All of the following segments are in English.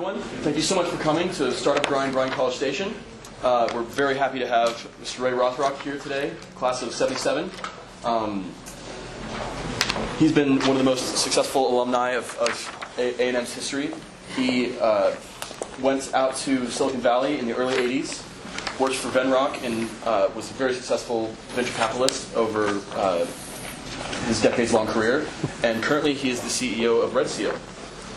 everyone. Thank you so much for coming to Startup Grind College Station. We're very happy to have Mr. Ray Rothrock here today, class of 77. He's been one of the most successful alumni of A&M's history. He went out to Silicon Valley in the early 80s, worked for Venrock, and was a very successful venture capitalist over his decades-long career. And currently he is the CEO of RedSeal.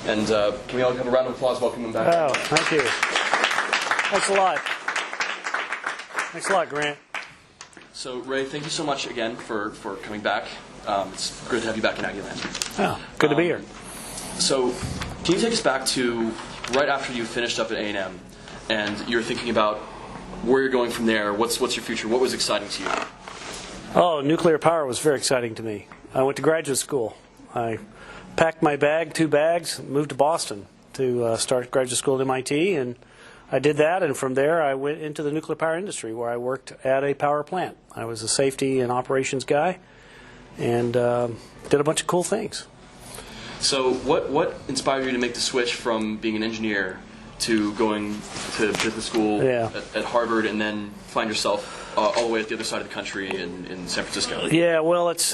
And can we all have a round of applause welcoming him back? Oh, thank you. Thanks a lot. Thanks a lot, Grant. So, Ray, thank you so much again for coming back. It's great to have you back in Aggieland. Oh, good to be here. So, can you take us back to right after you finished up at A&M and you're thinking about where you're going from there? What's your future? What was exciting to you? Oh, nuclear power was very exciting to me. I went to graduate school. I packed my bag, 2 bags, moved to Boston to start graduate school at MIT, and I did that, and from there I went into the nuclear power industry where I worked at a power plant. I was a safety and operations guy and did a bunch of cool things. So what inspired you to make the switch from being an engineer to going to business school at Harvard and then find yourself all the way at the other side of the country in San Francisco? Yeah, well, it's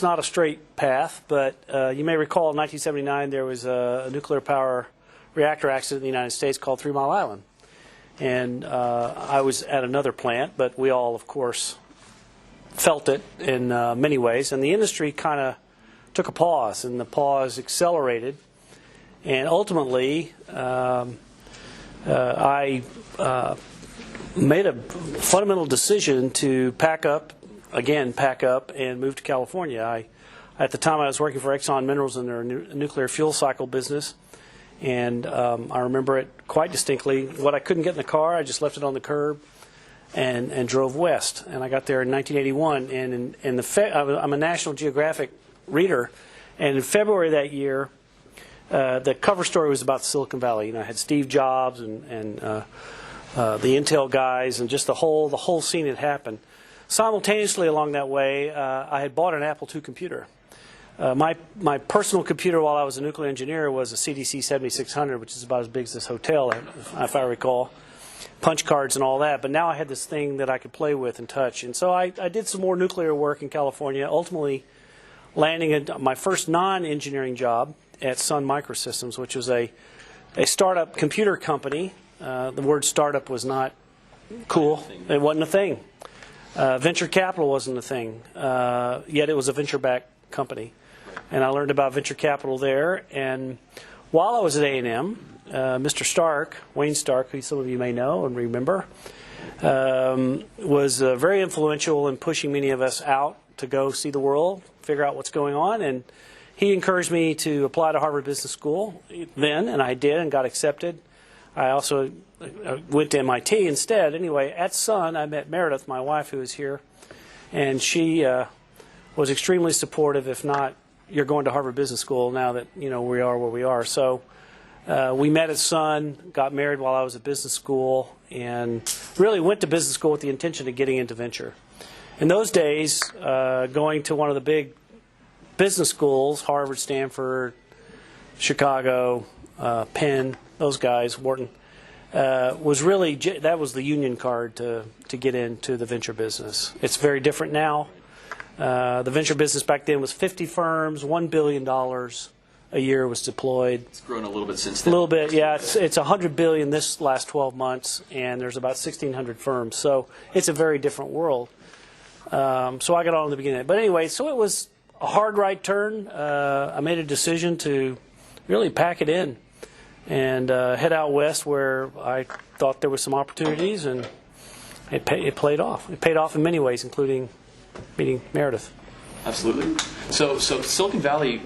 not a straight path, but you may recall in 1979 there was a nuclear power reactor accident in the United States called 3 Mile Island. And I was at another plant, but we all, of course, felt it in many ways. And the industry kind of took a pause, and the pause accelerated. And ultimately, I made a fundamental decision to pack up and move to California. At the time I was working for Exxon Minerals in their nuclear fuel cycle business, and I remember it quite distinctly. What I couldn't get in the car, I just left it on the curb and drove west. And I got there in 1981, and I'm a National Geographic reader, and in February of that year, the cover story was about Silicon Valley. You know, I had Steve Jobs and the Intel guys, and just the whole scene had happened. Simultaneously along that way, I had bought an Apple II computer. My personal computer while I was a nuclear engineer was a CDC 7600, which is about as big as this hotel, if I recall, punch cards and all that. But now I had this thing that I could play with and touch. And so I did some more nuclear work in California, ultimately landing my first non-engineering job at Sun Microsystems, which was a startup computer company. The word startup was not cool. It wasn't a thing. Venture capital wasn't a thing, yet it was a venture-backed company. And I learned about venture capital there. And while I was at A&M, Mr. Stark, Wayne Stark, who some of you may know and remember, was very influential in pushing many of us out to go see the world, figure out what's going on. And he encouraged me to apply to Harvard Business School then, and I did and got accepted. I also went to MIT instead. Anyway, at Sun, I met Meredith, my wife, who is here, and she was extremely supportive. If not, you're going to Harvard Business School now that we are where we are. So we met at Sun, got married while I was at business school, and really went to business school with the intention of getting into venture. In those days, going to one of the big business schools, Harvard, Stanford, Chicago, Penn, those guys, Wharton, was really, that was the union card to get into the venture business. It's very different now. The venture business back then was 50 firms, $1 billion a year was deployed. It's grown a little bit since then. A little bit, yeah. It's $100 billion this last 12 months, and there's about 1,600 firms. So it's a very different world. So I got on in the beginning. But anyway, so it was a hard right turn. I made a decision to really pack it in and head out west where I thought there were some opportunities, and it played off. It paid off in many ways, including meeting Meredith. Absolutely. So Silicon Valley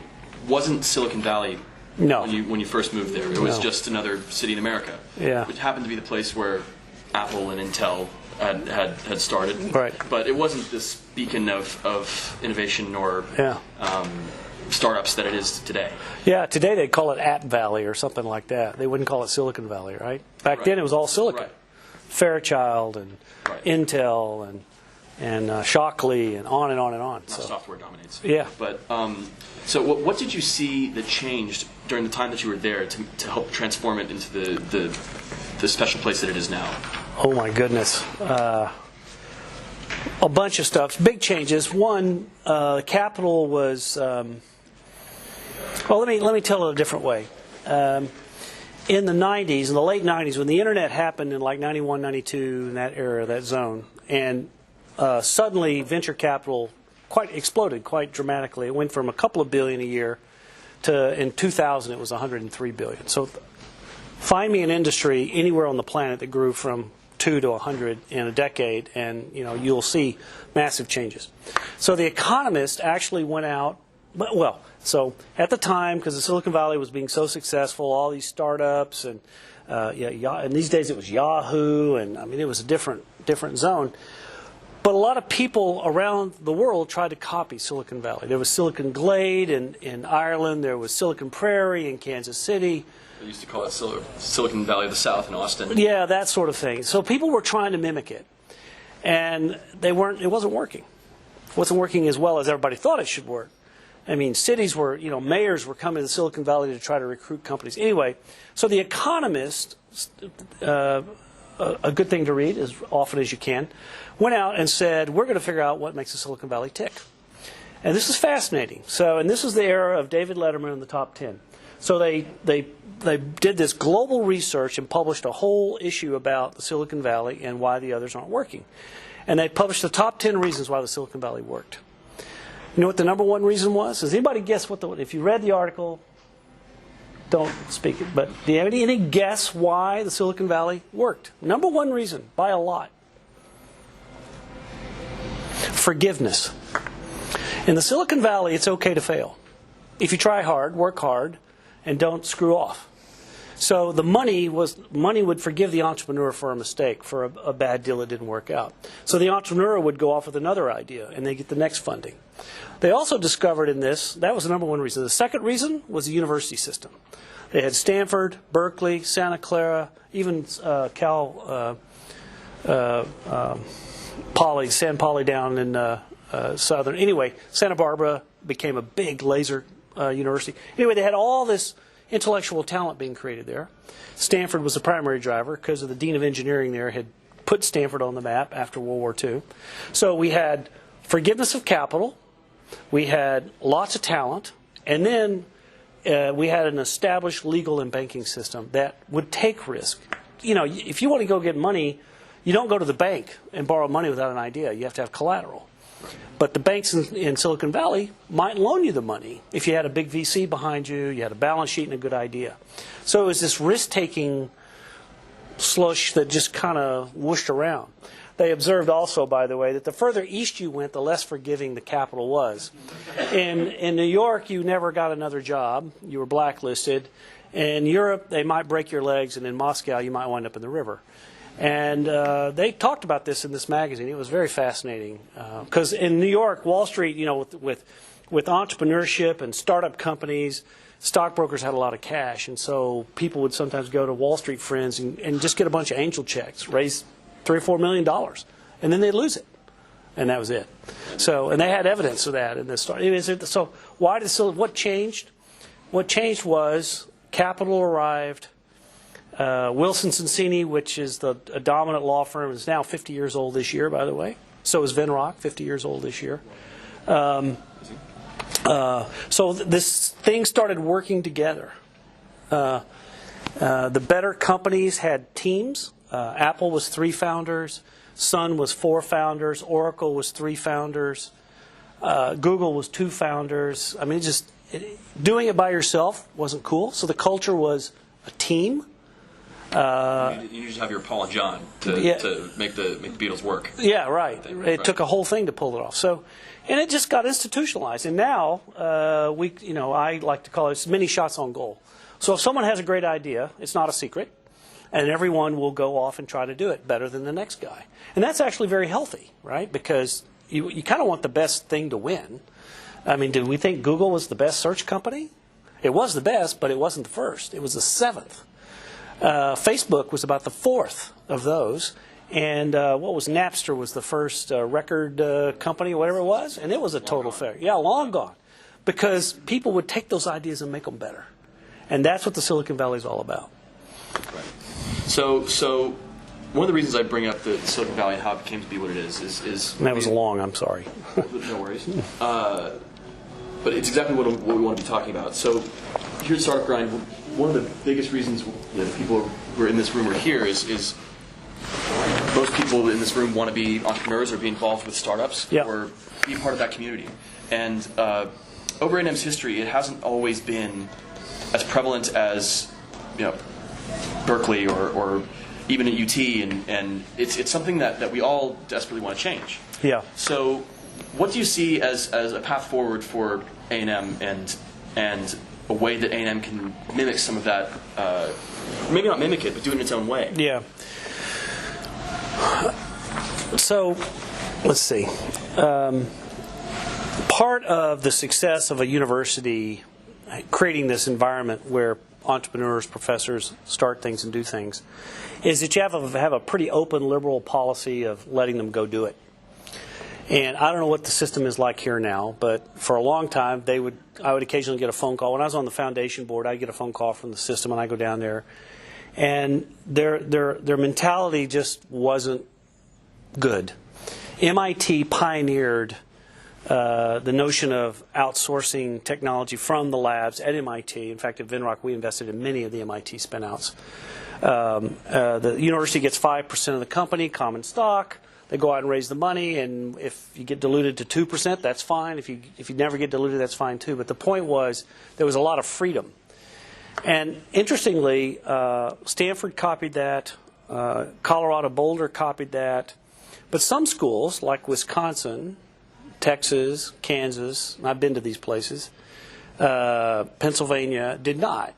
wasn't Silicon Valley when you first moved there. It was just another city in America. Yeah. Which happened to be the place where Apple and Intel had started. Right. But it wasn't this beacon of innovation or startups that it is today. Yeah, today they'd call it App Valley or something like that. They wouldn't call it Silicon Valley, right? Back then it was all Silicon. Right. Fairchild and Intel and Shockley, and on and on and on. So software dominates. Yeah. But so what did you see that changed during the time that you were there to help transform it into the special place that it is now? Oh my goodness. A bunch of stuff. Big changes. One, capital was. Well, let me tell it a different way. In the 90s, in the late 90s, when the internet happened in like 91, 92, in that era, that zone, and suddenly venture capital exploded quite dramatically. It went from a couple of billion a year to, in 2000, it was 103 billion. So find me an industry anywhere on the planet that grew from 2 to 100 in a decade, and you'll see massive changes. So The Economist actually went out. So at the time, because the Silicon Valley was being so successful, all these startups and and these days it was Yahoo, and I mean it was a different zone. But a lot of people around the world tried to copy Silicon Valley. There was Silicon Glade in Ireland. There was Silicon Prairie in Kansas City. They used to call it Silicon Valley of the South in Austin. Yeah, that sort of thing. So people were trying to mimic it, and it wasn't working. It wasn't working as well as everybody thought it should work. I mean, cities were, mayors were coming to Silicon Valley to try to recruit companies. Anyway, so The Economist, a good thing to read as often as you can, went out and said, we're going to figure out what makes the Silicon Valley tick. And this is fascinating. So, and this is the era of David Letterman in the top 10. So they did this global research and published a whole issue about the Silicon Valley and why the others aren't working. And they published the top 10 reasons why the Silicon Valley worked. You know what the number one reason was? Does anybody guess if you read the article, don't speak it, but do you have any guess why the Silicon Valley worked? Number one reason, by a lot. Forgiveness. In the Silicon Valley, it's okay to fail. If you try hard, work hard, and don't screw off. So the money would forgive the entrepreneur for a mistake, for a bad deal that didn't work out. So the entrepreneur would go off with another idea, and they get the next funding. They also discovered in this, that was the number one reason. The second reason was the university system. They had Stanford, Berkeley, Santa Clara, even San Poly down in southern. Anyway, Santa Barbara became a big laser university. Anyway, they had all this intellectual talent being created there. Stanford was the primary driver because of the dean of engineering there had put Stanford on the map after World War II. So we had forgiveness of capital, we had lots of talent, and then we had an established legal and banking system that would take risk. If you want to go get money, you don't go to the bank and borrow money without an idea. You have to have collateral. But the banks in Silicon Valley might loan you the money if you had a big VC behind you, you had a balance sheet and a good idea. So it was this risk-taking slush that just kind of whooshed around. They observed also, by the way, that the further east you went, the less forgiving the capital was. In New York, you never got another job. You were blacklisted. In Europe, they might break your legs, and in Moscow, you might wind up in the river. And they talked about this in this magazine. It was very fascinating because in New York, Wall Street, with entrepreneurship and startup companies, stockbrokers had a lot of cash, and so people would sometimes go to Wall Street friends and just get a bunch of angel checks, raise $3 or $4 million, and then they'd lose it, and that was it. So, and they had evidence of that in this story. So, what changed? What changed was capital arrived. Wilson Sonsini, which is a dominant law firm, is now 50 years old this year, by the way. So is Venrock, 50 years old this year. So this thing started working together. The better companies had teams. Apple was 3 founders. Sun was 4 founders. Oracle was 3 founders. Google was 2 founders. I mean, doing it by yourself wasn't cool. So the culture was a team. You just have your Paul and John to make the Beatles work. Yeah, right. It took a whole thing to pull it off. So, and it just got institutionalized. And now I like to call it many shots on goal. So if someone has a great idea, it's not a secret, and everyone will go off and try to do it better than the next guy. And that's actually very healthy, right? Because you kind of want the best thing to win. I mean, did we think Google was the best search company? It was the best, but it wasn't the first. It was the 7th. Facebook was about the 4th of those, And what was Napster was the first record company, whatever it was, and it was a total failure. Yeah, long gone. Because people would take those ideas and make them better. And that's what the Silicon Valley is all about. Right. So one of the reasons I bring up the Silicon Valley and how it came to be what it is that was long, I'm sorry. No worries. But it's exactly what we want to be talking about. So here at Startup Grind, one of the biggest reasons that people who are in this room are here is most people in this room want to be entrepreneurs or be involved with startups or be part of that community. And over A&M's history, it hasn't always been as prevalent as Berkeley or even at UT, and it's something that we all desperately want to change. Yeah. So what do you see as a path forward for A&M and a way that A&M can mimic some of that, maybe not mimic it, but do it in its own way? Yeah. So, let's see. Part of the success of a university creating this environment where entrepreneurs, professors start things and do things is that you have a pretty open, liberal policy of letting them go do it. And I don't know what the system is like here now, but for a long time, I would occasionally get a phone call. When I was on the foundation board, I'd get a phone call from the system, and I go down there, and their mentality just wasn't good. MIT pioneered the notion of outsourcing technology from the labs at MIT. In fact, at Venrock, we invested in many of the MIT spinouts. The university gets 5% of the company, common stock. They go out and raise the money, and if you get diluted to 2%, that's fine. If you never get diluted, that's fine too. But the point was there was a lot of freedom. And interestingly, Stanford copied that. Colorado Boulder copied that. But some schools, like Wisconsin, Texas, Kansas, and I've been to these places, Pennsylvania, did not.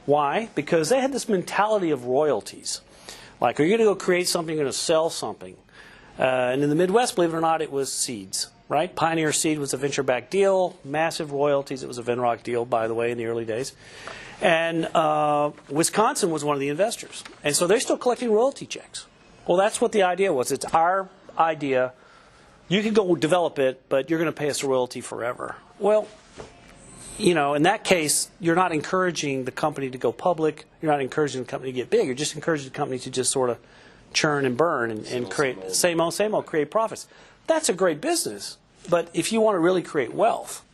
Why? Because they had this mentality of royalties. Like, are you going to go create something, you're going to sell something? And in the Midwest, believe it or not, it was seeds, right? Pioneer Seed was a venture-backed deal, massive royalties. It was a Venrock deal, by the way, in the early days. And Wisconsin was one of the investors. And so they're still collecting royalty checks. Well, that's what the idea was. It's our idea. You can go develop it, but you're going to pay us a royalty forever. Well, in that case, you're not encouraging the company to go public. You're not encouraging the company to get big. You're just encouraging the company to just sort of churn and burn and create same old, create profits. That's a great business. But if you want to really create wealth,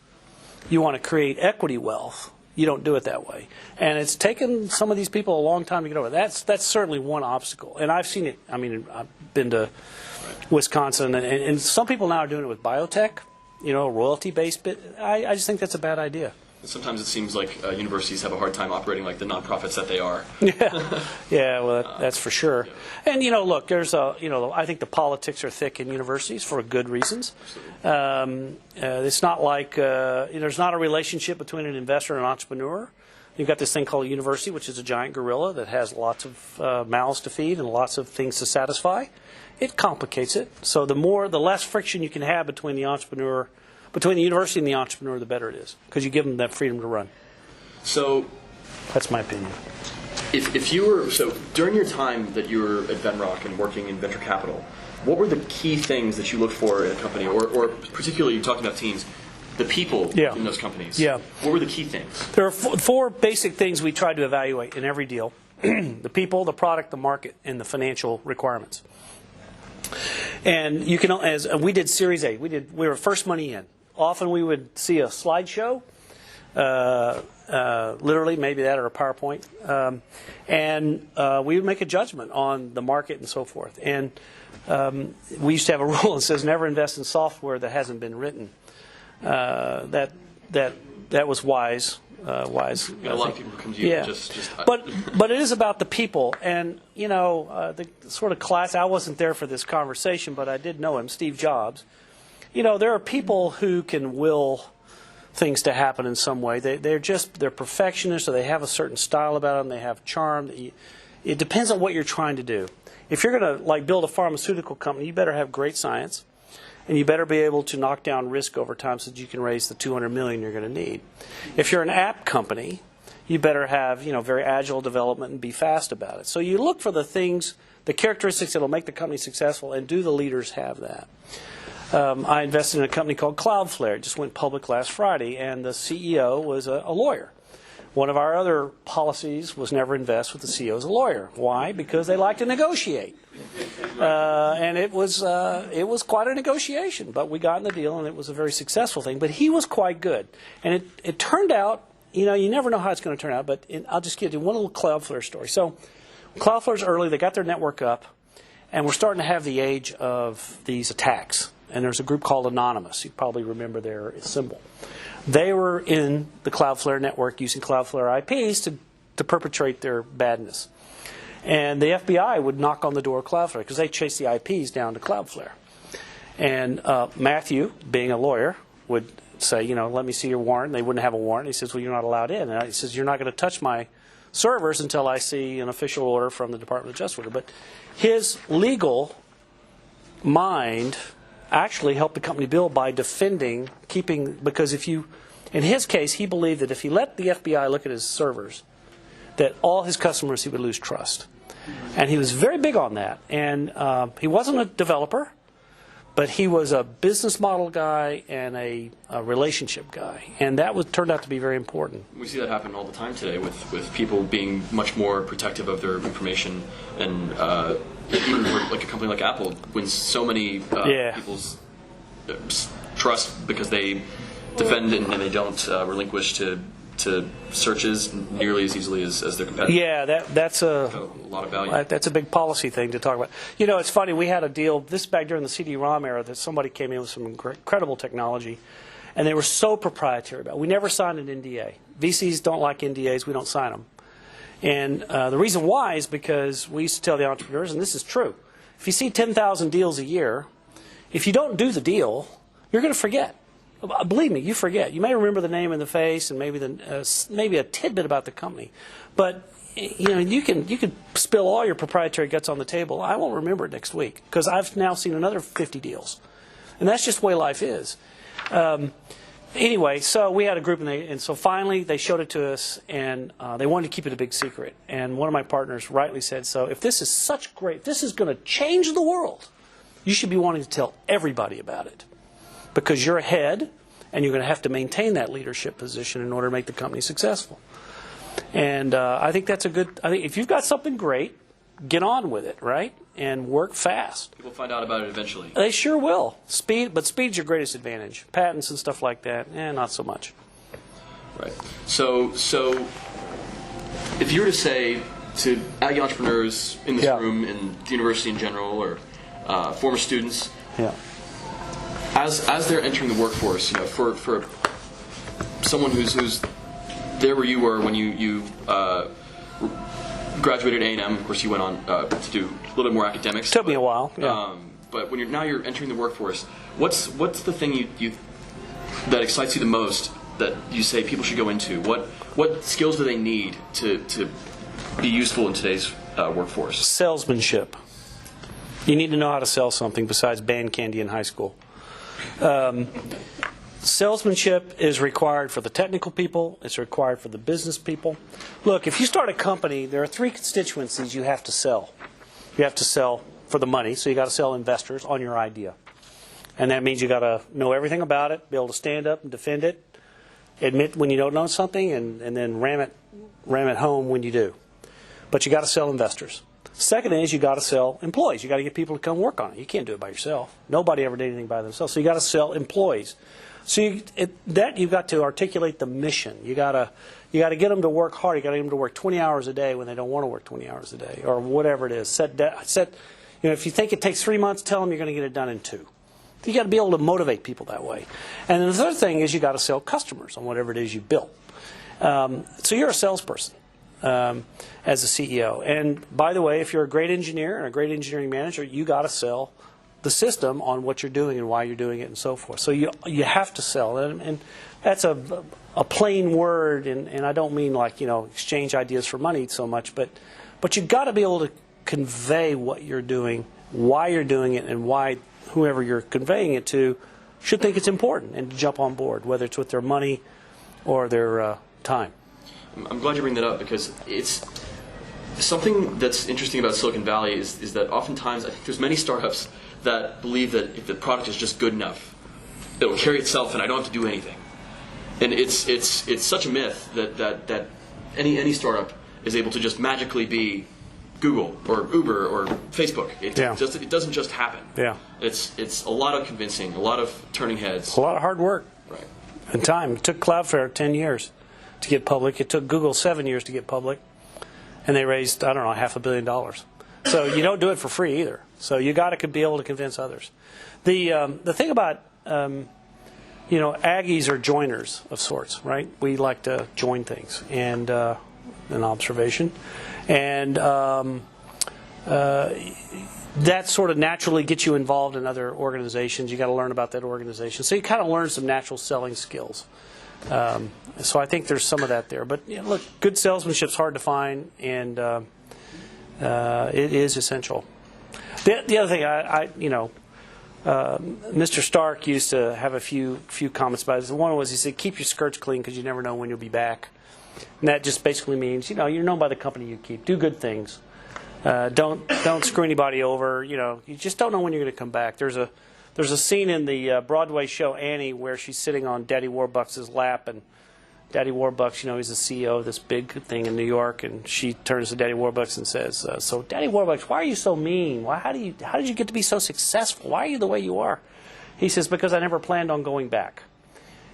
you want to create equity wealth, you don't do it that way. And it's taken some of these people a long time to get over. That's certainly one obstacle. And I've seen it. I mean, I've been to Wisconsin, and some people now are doing it with biotech, royalty-based. I just think that's a bad idea. Sometimes it seems like universities have a hard time operating like the nonprofits that they are. Yeah, well, that's for sure. And look, there's I think the politics are thick in universities for good reasons. It's not like there's not a relationship between an investor and an entrepreneur. You've got this thing called a university, which is a giant gorilla that has lots of mouths to feed and lots of things to satisfy. It complicates it. So the less friction you can have between the entrepreneur. Between the university and the entrepreneur, the better it is, because you give them that freedom to run. So, that's my opinion. If you were during your time that you were at Venrock and working in venture capital, what were the key things that you looked for in a company, or particularly you talked about teams, the people in those companies? Yeah. What were the key things? There are four basic things we tried to evaluate in every deal: the people, the product, the market, and the financial requirements. And you can, as we did Series A, we were first money in. Often we would see a slideshow, literally, maybe that or a PowerPoint, and we would make a judgment on the market and so forth. And we used to have a rule that says never invest in software that hasn't been written. That was wise. Wise. A lot of people come to you. Yeah. But it is about the people, and the sort of class. I wasn't there for this conversation, but I did know him, Steve Jobs. There are people who can will things to happen in some way. They're perfectionists, or they have a certain style about them. They have charm. It depends on what you're trying to do. If you're going to build a pharmaceutical company, you better have great science, and you better be able to knock down risk over time so that you can raise the $200 million you're going to need. If you're an app company, you better have very agile development and be fast about it. So you look for the things, the characteristics that will make the company successful, and do the leaders have that? I invested in a company called Cloudflare. It just went public last Friday, and the CEO was a lawyer. One of our other policies was never invest with the CEO as a lawyer. Why? Because they like to negotiate. And it was quite a negotiation, but we got in the deal, and it was a very successful thing. But he was quite good. And it turned out, you never know how it's going to turn out, but I'll just give you one little Cloudflare story. So Cloudflare's early. They got their network up, and we're starting to have the age of these attacks. And there's a group called Anonymous. You probably remember their symbol. They were in the Cloudflare network using Cloudflare IPs to perpetrate their badness. And the FBI would knock on the door of Cloudflare because they chase the IPs down to Cloudflare. And Matthew, being a lawyer, would say, let me see your warrant. They wouldn't have a warrant. He says, well, you're not allowed in. And he says, you're not going to touch my servers until I see an official order from the Department of Justice order. But his legal mind actually helped the company build by defending, because in his case, he believed that if he let the FBI look at his servers, that all his customers, he would lose trust. And he was very big on that. And he wasn't a developer, but he was a business model guy and a relationship guy. And that turned out to be very important. We see that happen all the time today with people being much more protective of their information, and even for like a company like Apple wins so many people's trust because they defend and they don't relinquish to searches nearly as easily as their competitors. Yeah, that's a lot of value. That's a big policy thing to talk about. It's funny. We had a deal back during the CD-ROM era that somebody came in with some incredible technology, and they were so proprietary about it. We never signed an NDA. VCs don't like NDAs. We don't sign them. And the reason why is because we used to tell the entrepreneurs, and this is true, if you see 10,000 deals a year, if you don't do the deal, you're going to forget. Believe me, you forget. You may remember the name and the face and maybe a tidbit about the company. But you can spill all your proprietary guts on the table. I won't remember it next week because I've now seen another 50 deals. And that's just the way life is. Anyway, so we had a group, and so finally they showed it to us, and they wanted to keep it a big secret. And one of my partners rightly said, so if this is this is going to change the world, you should be wanting to tell everybody about it. Because you're ahead, and you're going to have to maintain that leadership position in order to make the company successful. And I think that's I think if you've got something great, get on with it, right? And work fast. People find out about it eventually. They sure will. But speed's your greatest advantage. Patents and stuff like that, not so much. Right. So if you were to say to Aggie entrepreneurs in this room, in the university in general, or former students, as they're entering the workforce, for someone who's there where you were when you graduated A&M, of course you went on to do a little bit more academics. Took me a while. Yeah. But when you're entering the workforce, what's the thing you that excites you the most that you say people should go into? What skills do they need to be useful in today's workforce? Salesmanship. You need to know how to sell something besides band candy in high school. Salesmanship is required for the technical people. It's required for the business people. Look, if you start a company, there are three constituencies you have to sell. You have to sell for the money, so you got to sell investors on your idea. And that means you got to know everything about it, be able to stand up and defend it, admit when you don't know something, and then ram it home when you do. But you got to sell investors. Second is you got to sell employees. You got to get people to come work on it. You can't do it by yourself. Nobody ever did anything by themselves. So you got to sell employees. So you've got to articulate the mission. You got to get them to work hard. You got to get them to work 20 hours a day when they don't want to work 20 hours a day, or whatever it is. If you think it takes 3 months, tell them you're going to get it done in 2. You got to be able to motivate people that way. And then the third thing is you got to sell customers on whatever it is you built. So you're a salesperson as a CEO. And by the way, if you're a great engineer and a great engineering manager, you got to sell the system on what you're doing and why you're doing it and so forth. So you have to sell. And that's a plain word, and I don't mean like, exchange ideas for money so much, but you've got to be able to convey what you're doing, why you're doing it, and why whoever you're conveying it to should think it's important and to jump on board, whether it's with their money or their time. I'm glad you bring that up, because it's something that's interesting about Silicon Valley is that oftentimes I think there's many startups that believe that if the product is just good enough, it'll carry itself and I don't have to do anything. And it's such a myth that any startup is able to just magically be Google or Uber or Facebook. It doesn't just happen. Yeah. It's a lot of convincing, a lot of turning heads. A lot of hard work. Right. And time. It took Cloudflare 10 years to get public. It took Google 7 years to get public. And they raised, I don't know, $500 million. So you don't do it for free either. So you got to be able to convince others. The thing about Aggies are joiners of sorts, right? We like to join things, and an observation, and that sort of naturally gets you involved in other organizations. You got to learn about that organization, so you kind of learn some natural selling skills. So I think there's some of that there. But look, good salesmanship's hard to find, and it is essential. The other thing, Mr. Stark used to have a few comments about it. One was, he said, keep your skirts clean because you never know when you'll be back. And that just basically means, you're known by the company you keep. Do good things. Don't screw anybody over. You just don't know when you're going to come back. There's a scene in the Broadway show Annie where she's sitting on Daddy Warbucks' lap, and Daddy Warbucks, he's the CEO of this big thing in New York, and she turns to Daddy Warbucks and says, "So, Daddy Warbucks, why are you so mean? How did you get to be so successful? Why are you the way you are?" He says, "Because I never planned on going back."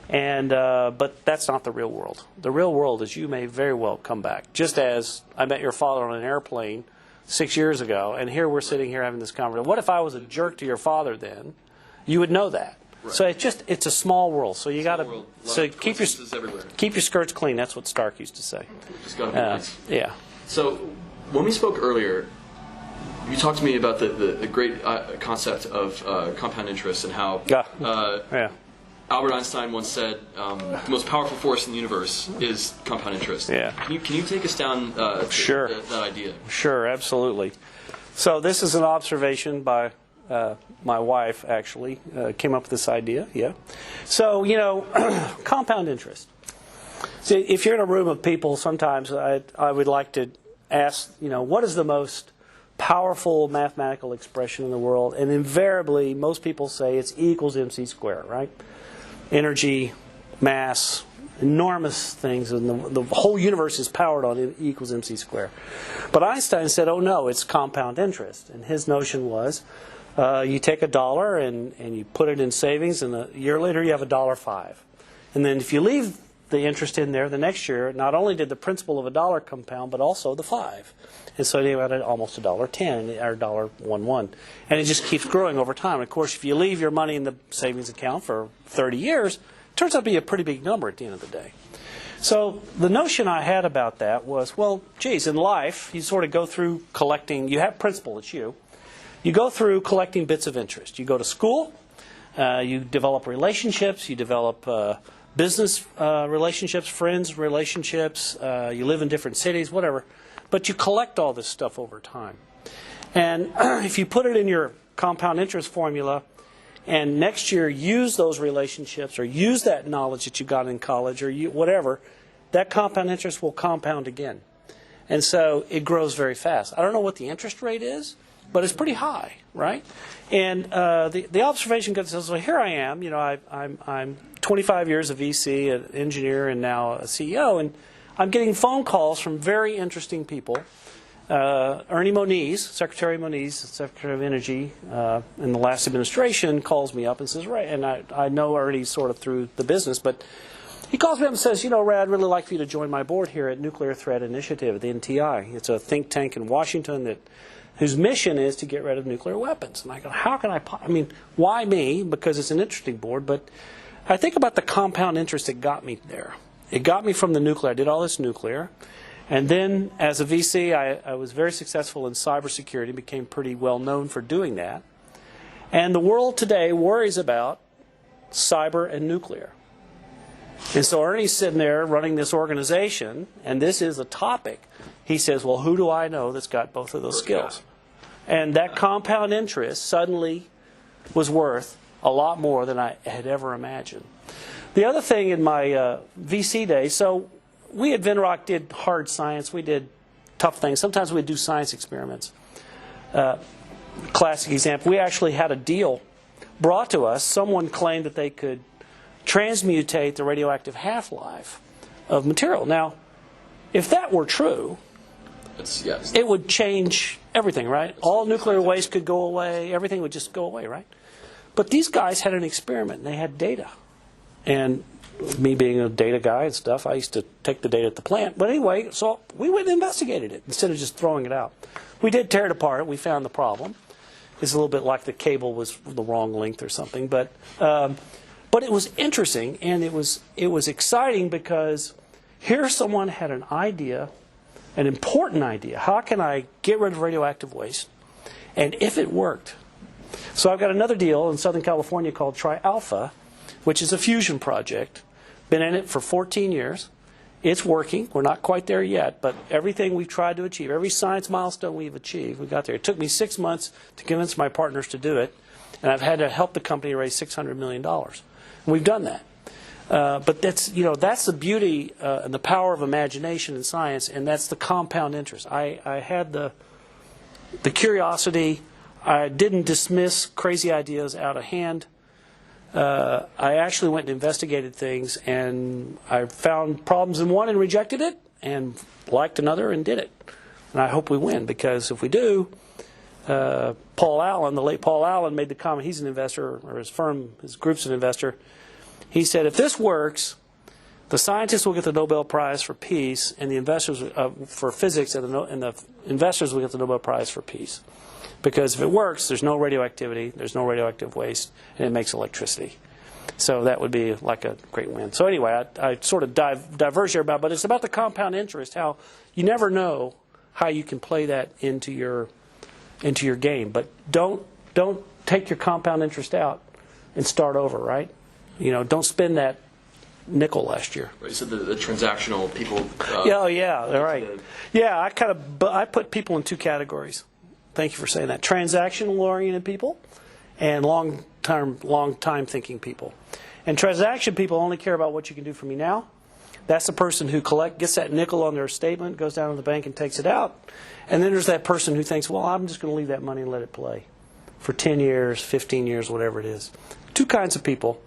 And but that's not the real world. The real world is you may very well come back. Just as I met your father on an airplane 6 years ago, and here we're sitting here having this conversation. What if I was a jerk to your father then? You would know that. Right. So it's a small world. So you got to keep your skirts clean. That's what Stark used to say. Just got to be nice. Yeah. So when we spoke earlier, you talked to me about the great concept of compound interest and how Albert Einstein once said the most powerful force in the universe is compound interest. Yeah. Can you take us down sure. that idea? Sure, absolutely. So this is an observation by my wife, actually, came up with this idea. Yeah. So, compound interest. See, if you're in a room of people, sometimes I would like to ask, what is the most powerful mathematical expression in the world? And invariably, most people say it's E equals mc squared, right? Energy, mass, enormous things, and the whole universe is powered on E equals mc squared. But Einstein said, oh no, it's compound interest. And his notion was, you take $1 and you put it in savings, and a year later you have $1.05. And then if you leave the interest in there, the next year, not only did the principal of $1 compound, but also the 5. And so you had almost $1.10 or $1.11. And it just keeps growing over time. And of course, if you leave your money in the savings account for 30 years, it turns out to be a pretty big number at the end of the day. So the notion I had about that was, well, geez, in life, you sort of go through collecting. You have principal, it's you. You go through collecting bits of interest. You go to school, you develop relationships, you develop business relationships, friends relationships, you live in different cities, whatever. But you collect all this stuff over time. And if you put it in your compound interest formula, and next year use those relationships or use that knowledge that you got in college or whatever, that compound interest will compound again. And so it grows very fast. I don't know what the interest rate is, but it's pretty high, right? And the observation goes, so here I am, I'm 25 years of VC, an engineer, and now a CEO, and I'm getting phone calls from very interesting people. Ernie Moniz, Secretary Moniz, Secretary of Energy, in the last administration, calls me up and says, right, and I know Ernie sort of through the business, but he calls me up and says, Ray, I'd really like for you to join my board here at Nuclear Threat Initiative, the NTI. It's a think tank in Washington whose mission is to get rid of nuclear weapons. And I go, how can why me? Because it's an interesting board, but I think about the compound interest that got me there. It got me from the nuclear. I did all this nuclear. And then as a VC, I was very successful in cybersecurity, became pretty well known for doing that. And the world today worries about cyber and nuclear. And so Ernie's sitting there running this organization, and this is a topic. He says, well, who do I know that's got both of those skills? And that compound interest suddenly was worth a lot more than I had ever imagined. The other thing in my VC days, so we at Venrock did hard science. We did tough things. Sometimes we'd do science experiments. Classic example, we actually had a deal brought to us. Someone claimed that they could transmutate the radioactive half-life of material. Now, if that were true, Yes. it would change everything, right? All nuclear waste could go away. Everything would just go away, right? But these guys had an experiment, and they had data. And me being a data guy and stuff, I used to take the data at the plant. But anyway, so we went and investigated it instead of just throwing it out. We did tear it apart. We found the problem. It's a little bit like the cable was the wrong length or something. But it was interesting, and it was exciting because here someone had an idea, an important idea. How can I get rid of radioactive waste? And if it worked. So I've got another deal in Southern California called Tri-Alpha, which is a fusion project. Been in it for 14 years. It's working. We're not quite there yet, but everything we've tried to achieve, every science milestone we've achieved, we got there. It took me 6 months to convince my partners to do it, and I've had to help the company raise $600 million. And we've done that. But that's the beauty and the power of imagination in science, and that's the compound interest. I had the curiosity. I didn't dismiss crazy ideas out of hand. I actually went and investigated things, and I found problems in one and rejected it, and liked another and did it. And I hope we win, because if we do, Paul Allen, the late Paul Allen, made the comment. He's an investor, or his firm, his group's an investor. He said, if this works, the scientists will get the Nobel Prize for peace, and the investors for physics, and the investors will get the Nobel Prize for peace. Because if it works, there's no radioactivity, there's no radioactive waste, and it makes electricity. So that would be like a great win. So anyway, I sort of diverge here about, but it's about the compound interest, how you never know how you can play that into your game. But don't take your compound interest out and start over, right? Don't spend that nickel last year. Right, you said the transactional people. Right. Yeah, I put people in two categories. Thank you for saying that. Transactional-oriented people and long-time thinking people. And transaction people only care about what you can do for me now. That's the person who gets that nickel on their statement, goes down to the bank and takes it out. And then there's that person who thinks, well, I'm just going to leave that money and let it play for 10 years, 15 years, whatever it is. Two kinds of people.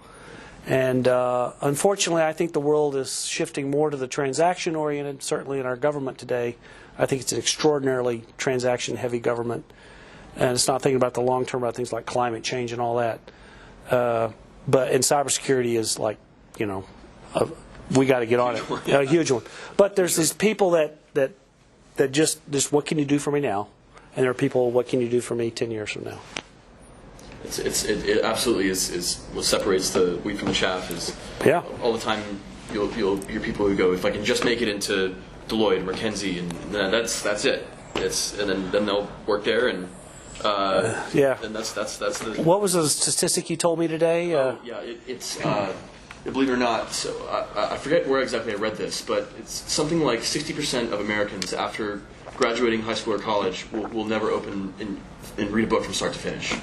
And unfortunately, I think the world is shifting more to the transaction-oriented, certainly in our government today. I think it's an extraordinarily transaction-heavy government. And it's not thinking about the long term, about things like climate change and all that. But in cybersecurity is like, we got to get on it. A huge one. But there's these people that just what can you do for me now? And there are people, what can you do for me 10 years from now? It absolutely is what separates the wheat from the chaff. Is all the time you'll hear people who go, if I can just make it into Deloitte, McKinsey, and that's it. And then they'll work there, and and that's the. What was the statistic you told me today? It's believe it or not. So I forget where exactly I read this, but it's something like 60% of Americans after graduating high school or college will never open and read a book from start to finish.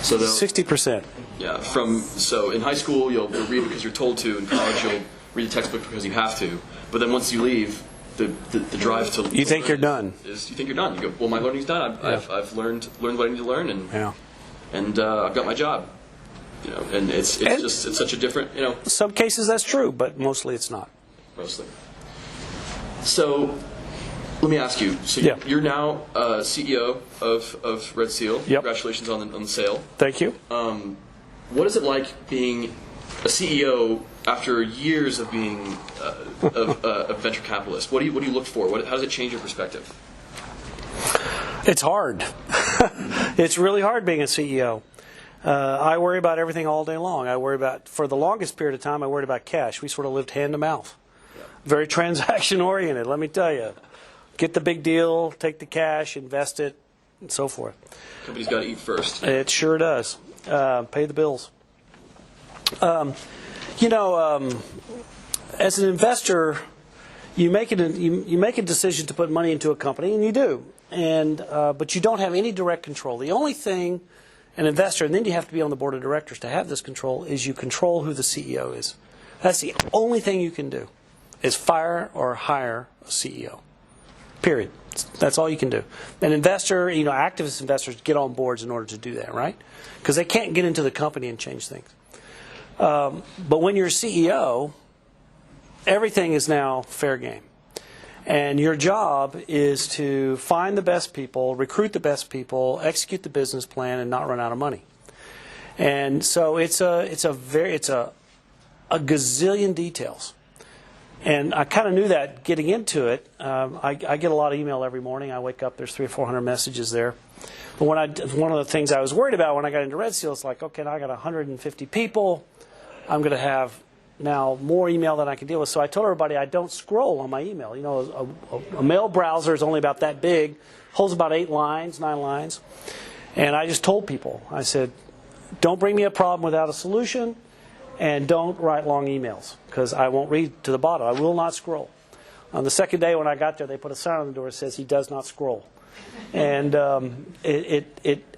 So 60%. Yeah. So in high school you'll read because you're told to. In college you'll read the textbook because you have to. But then once you leave, the drive to you think you're done. You think you're done. You go, well, my learning's done. I've learned what I need to learn, and I've got my job. And it's such a different. Some cases that's true, but mostly it's not. Mostly. So let me ask you. So you're now CEO of RedSeal. Yep. Congratulations on the sale. Thank you. What is it like being a CEO after years of being a venture capitalist? What do you look for? How does it change your perspective? It's hard. It's really hard being a CEO. I worry about everything all day long. For the longest period of time, I worried about cash. We sort of lived hand to mouth. Yeah. Very transaction oriented, let me tell you. Get the big deal, take the cash, invest it, and so forth. Company's got to eat first. It sure does. Pay the bills. As an investor, you make a decision to put money into a company, and you do. But you don't have any direct control. The only thing an investor, and then you have to be on the board of directors to have this control, is you control who the CEO is. That's the only thing you can do. is fire or hire a CEO. Period. That's all you can do. An investor, activist investors get on boards in order to do that, right? Because they can't get into the company and change things. But when you're a CEO, everything is now fair game. And your job is to find the best people, recruit the best people, execute the business plan, and not run out of money. And so it's a gazillion details. And I kind of knew that getting into it. I get a lot of email every morning. I wake up, there's 300 or 400 messages there. But one of the things I was worried about when I got into RedSeal is like, okay, now I got 150 people. I'm going to have now more email than I can deal with. So I told everybody I don't scroll on my email. A mail browser is only about that big, holds about 8 lines, 9 lines. And I just told people, I said, don't bring me a problem without a solution, and don't write long emails, because I won't read to the bottom. I will not scroll. On the second day when I got there, they put a sign on the door that says he does not scroll. And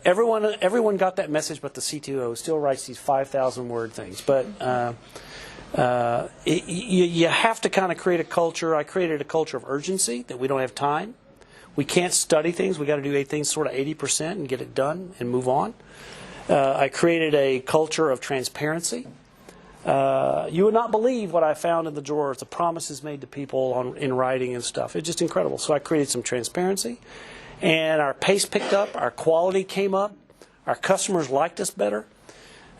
everyone got that message, but the CTO still writes these 5,000-word things. But you have to kind of create a culture. I created a culture of urgency, that we don't have time. We can't study things. We got to do things sort of 80% and get it done and move on. I created a culture of transparency. You would not believe what I found in the drawers, the promises made to people in writing and stuff. It's just incredible. So I created some transparency, and our pace picked up, our quality came up, our customers liked us better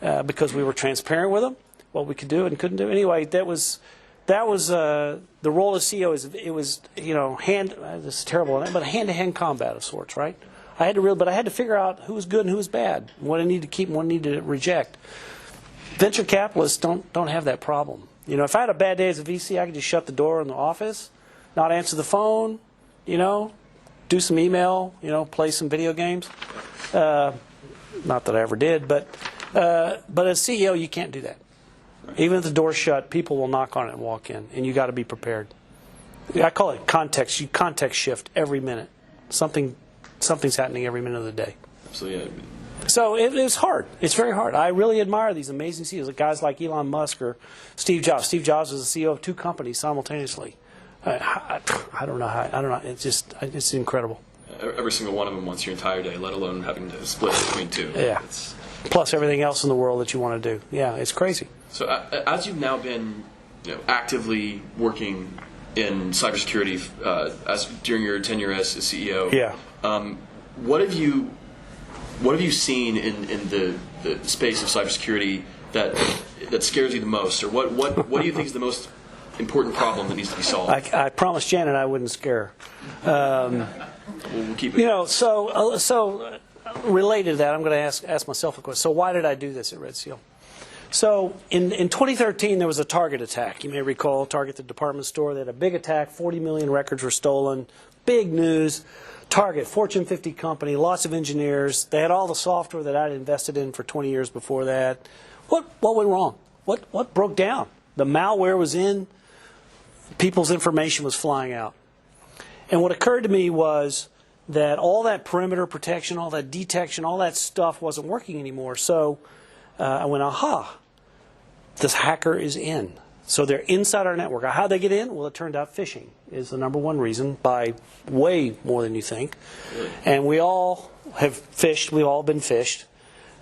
because we were transparent with them, what we could do and couldn't do. Anyway, that was the role of CEO. This is terrible, but hand-to-hand combat of sorts, right? But I had to figure out who was good and who was bad, what I needed to keep and what I needed to reject. Venture capitalists don't have that problem. If I had a bad day as a VC, I could just shut the door in the office, not answer the phone, do some email, play some video games. Not that I ever did, but as CEO, you can't do that. Even if the door's shut, people will knock on it and walk in, and you got to be prepared. I call it context. You context shift every minute. Something's happening every minute of the day. Absolutely. So it's hard. It's very hard. I really admire these amazing CEOs, guys like Elon Musk or Steve Jobs. Steve Jobs was the CEO of 2 companies simultaneously. I don't know how. I don't know. It's incredible. Every single one of them wants your entire day, let alone having to split between 2. Yeah. Plus everything else in the world that you want to do. Yeah, it's crazy. So as you've now been, actively working in cybersecurity during your tenure as CEO, yeah. What have you seen in the space of cybersecurity that scares you the most, or what do you think is the most important problem that needs to be solved? I promised Janet I wouldn't scare her. We'll keep it. So related to that, I'm going to ask myself a question. So why did I do this at RedSeal? So in 2013, there was a Target attack. You may recall Target, the department store. They had a big attack. 40 million records were stolen. Big news. Target, Fortune 50 company, lots of engineers. They had all the software that I'd invested in for 20 years before that. What went wrong? What broke down? The malware was in. People's information was flying out. And what occurred to me was that all that perimeter protection, all that detection, all that stuff wasn't working anymore. So I went, aha, this hacker is in. So they're inside our network. How'd they get in? Well, it turned out phishing is the number one reason, by way more than you think. And we all have phished. We've all been phished.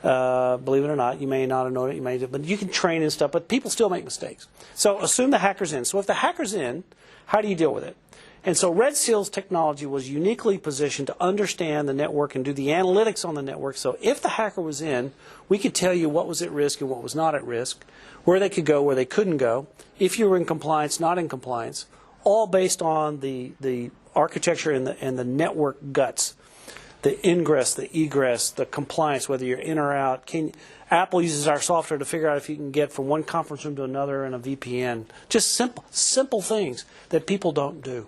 Believe it or not, you may not have known it. But you can train and stuff. But people still make mistakes. So assume the hacker's in. So if the hacker's in, how do you deal with it? And so RedSeal's technology was uniquely positioned to understand the network and do the analytics on the network. So if the hacker was in, we could tell you what was at risk and what was not at risk, where they could go, where they couldn't go, if you were in compliance, not in compliance, all based on the architecture and the network guts, the ingress, the egress, the compliance, whether you're in or out. Apple uses our software to figure out if you can get from one conference room to another in a VPN. Just simple things that people don't do.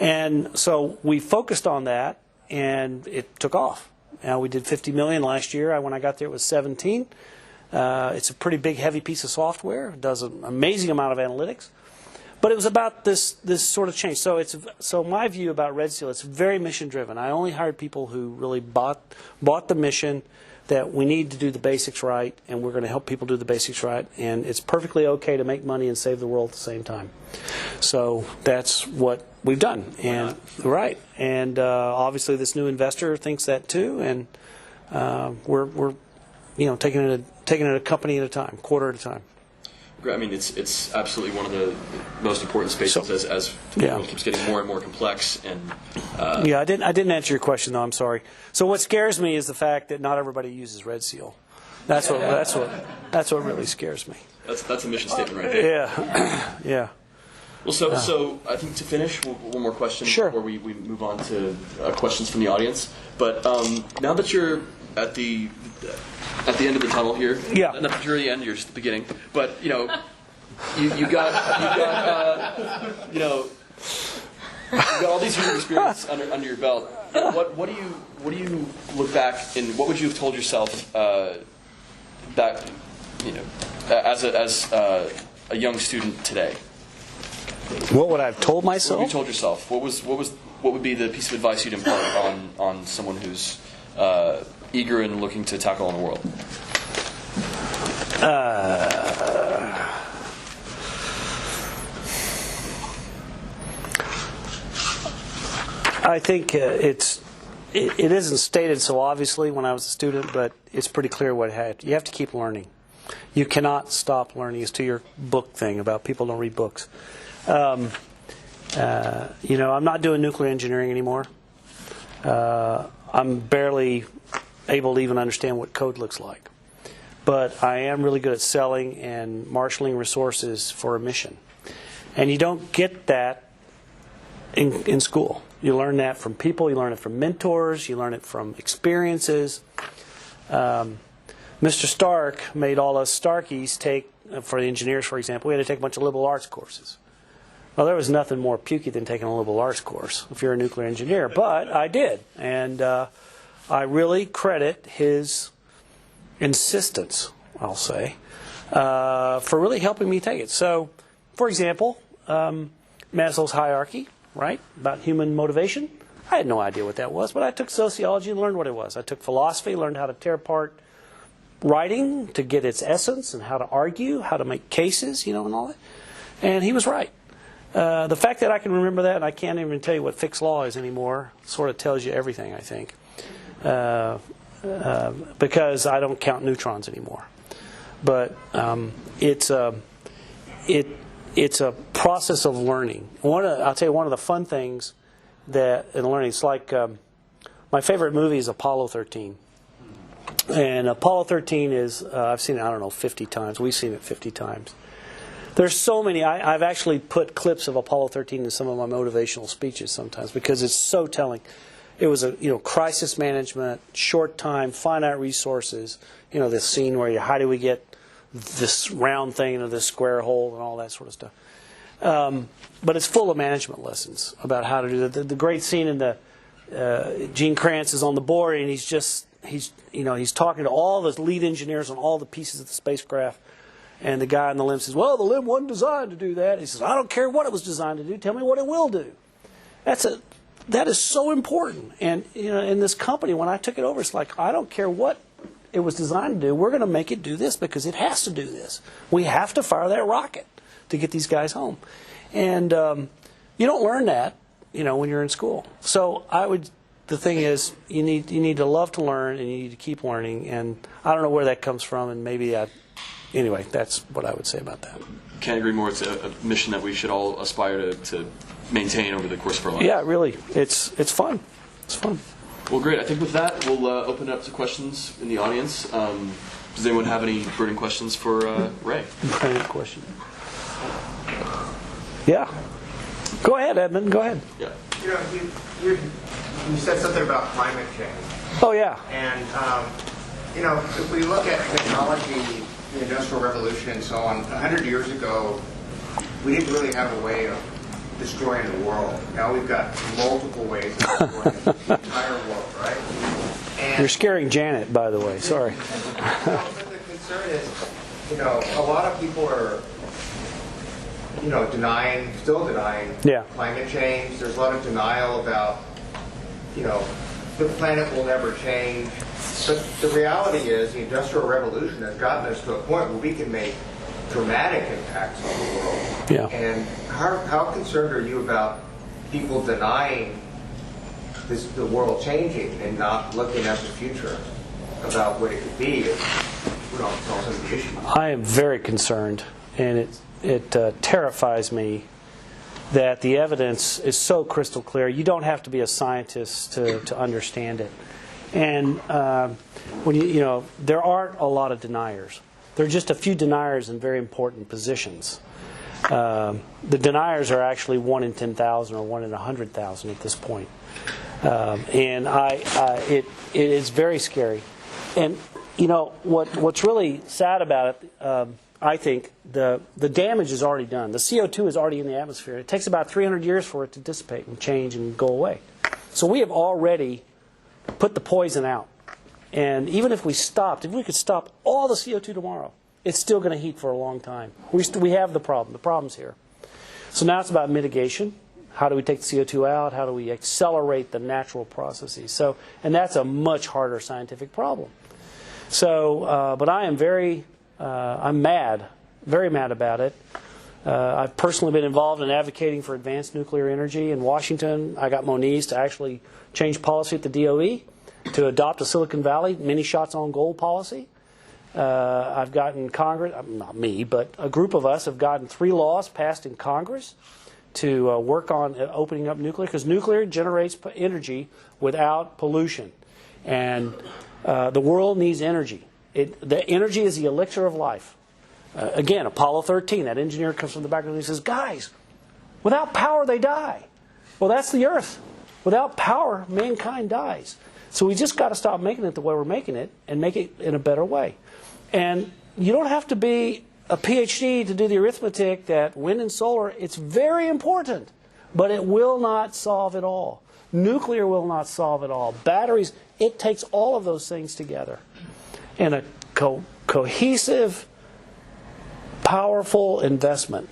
And so we focused on that, and it took off. Now we did 50 million last year. When I got there, it was 17. It's a pretty big, heavy piece of software. It does an amazing amount of analytics. But it was about this sort of change. So my view about RedSeal, it's very mission driven. I only hired people who really bought the mission, that we need to do the basics right, and we're going to help people do the basics right, and it's perfectly okay to make money and save the world at the same time. So that's what we've done, and right. And obviously, this new investor thinks that too, and we're taking it a company at a time, quarter at a time. I mean, it's absolutely one of the most important spaces as the world keeps getting more and more complex. And I didn't answer your question though. I'm sorry. So what scares me is the fact that not everybody uses RedSeal. That's what really scares me. That's a mission statement right there. Yeah. Well, so I think to finish, one more question before we move on to questions from the audience. But now that you're at the end of the tunnel here, not that you're at the end, you're just at the beginning. But you got all these years of experience under your belt. What do you look back and what would you have told yourself back as a young student today? What would I have told myself? What have you told yourself? What would be the piece of advice you'd impart on someone who's eager and looking to tackle on the world? I think it isn't stated so obviously when I was a student, but it's pretty clear what it had. You have to keep learning. You cannot stop learning. It's to your book thing about people don't read books. I'm not doing nuclear engineering anymore. I'm barely able to even understand what code looks like. But I am really good at selling and marshaling resources for a mission. And you don't get that in school. You learn that from people, you learn it from mentors, you learn it from experiences. Mr. Stark made all us Starkies take, for the engineers, for example, we had to take a bunch of liberal arts courses. Well, there was nothing more pukey than taking a liberal arts course if you're a nuclear engineer, but I did. And I really credit his insistence, I'll say, for really helping me take it. So, for example, Maslow's hierarchy, right, about human motivation. I had no idea what that was, but I took sociology and learned what it was. I took philosophy, learned how to tear apart writing to get its essence and how to argue, how to make cases, and all that. And he was right. The fact that I can remember that and I can't even tell you what fixed law is anymore sort of tells you everything, I think. Because I don't count neutrons anymore. But it's a process of learning. I'll tell you one of the fun things that in learning, it's like my favorite movie is Apollo 13. And Apollo 13 is, I've seen it, 50 times. We've seen it 50 times. There's so many. I've actually put clips of Apollo 13 in some of my motivational speeches sometimes because it's so telling. It was crisis management, short time, finite resources. This scene where how do we get this round thing into this square hole and all that sort of stuff. But it's full of management lessons about how to do that. The great scene in the Gene Kranz is on the board and he's talking to all the lead engineers on all the pieces of the spacecraft. And the guy on the limb says, well, the limb wasn't designed to do that. He says, I don't care what it was designed to do. Tell me what it will do. That is so important. And in this company, when I took it over, it's like, I don't care what it was designed to do. We're going to make it do this because it has to do this. We have to fire that rocket to get these guys home. And you don't learn that, when you're in school. So the thing is, you need to love to learn and you need to keep learning. And I don't know where that comes from, and anyway, that's what I would say about that. Can't agree more. It's a mission that we should all aspire to maintain over the course of our life. Yeah, really. It's fun. It's fun. Well, great. I think with that, we'll open it up to questions in the audience. Does anyone have any burning questions for Ray? Burning question. Yeah. Go ahead, Edmund. Go ahead. Yeah. You said something about climate change. Oh, yeah. And, if we look at technology, the Industrial Revolution and so on, 100 years ago, we didn't really have a way of destroying the world. Now we've got multiple ways of destroying the entire world, right? And you're scaring Janet, by the way. Sorry. But the concern is, a lot of people are, still denying climate change. There's a lot of denial about, the planet will never change. But the reality is the Industrial Revolution has gotten us to a point where we can make dramatic impacts on the world. Yeah. And how concerned are you about people denying the world changing and not looking at the future about what it could be if we don't solve some of the issues? I am very concerned, and it terrifies me that the evidence is so crystal clear. You don't have to be a scientist to understand it. And when there aren't a lot of deniers. There are just a few deniers in very important positions. The deniers are actually 1 in 10,000 or 1 in 100,000 at this point. And it is very scary. And what's really sad about it, I think the damage is already done. The CO2 is already in the atmosphere. It takes about 300 years for it to dissipate and change and go away. So we have already put the poison out. And even if we could stop all the CO2 tomorrow, it's still going to heat for a long time. We have the problem. The problem's here. So now it's about mitigation. How do we take the CO2 out? How do we accelerate the natural processes? And that's a much harder scientific problem. So, but I am I'm mad, very mad about it. I've personally been involved in advocating for advanced nuclear energy in Washington. I got Moniz to actually change policy at the DOE to adopt a Silicon Valley many shots on goal policy. I've gotten Congress, not me, but a group of us have gotten 3 laws passed in Congress to work on opening up nuclear, because nuclear generates energy without pollution. And the world needs energy. The energy is the elixir of life. Again, Apollo 13, that engineer comes from the background and he says, guys, without power they die. Well, that's the Earth. Without power, mankind dies. So we just got to stop making it the way we're making it and make it in a better way. And you don't have to be a PhD to do the arithmetic that wind and solar, it's very important, but it will not solve it all. Nuclear will not solve it all. Batteries, it takes all of those things together. And a cohesive, powerful investment.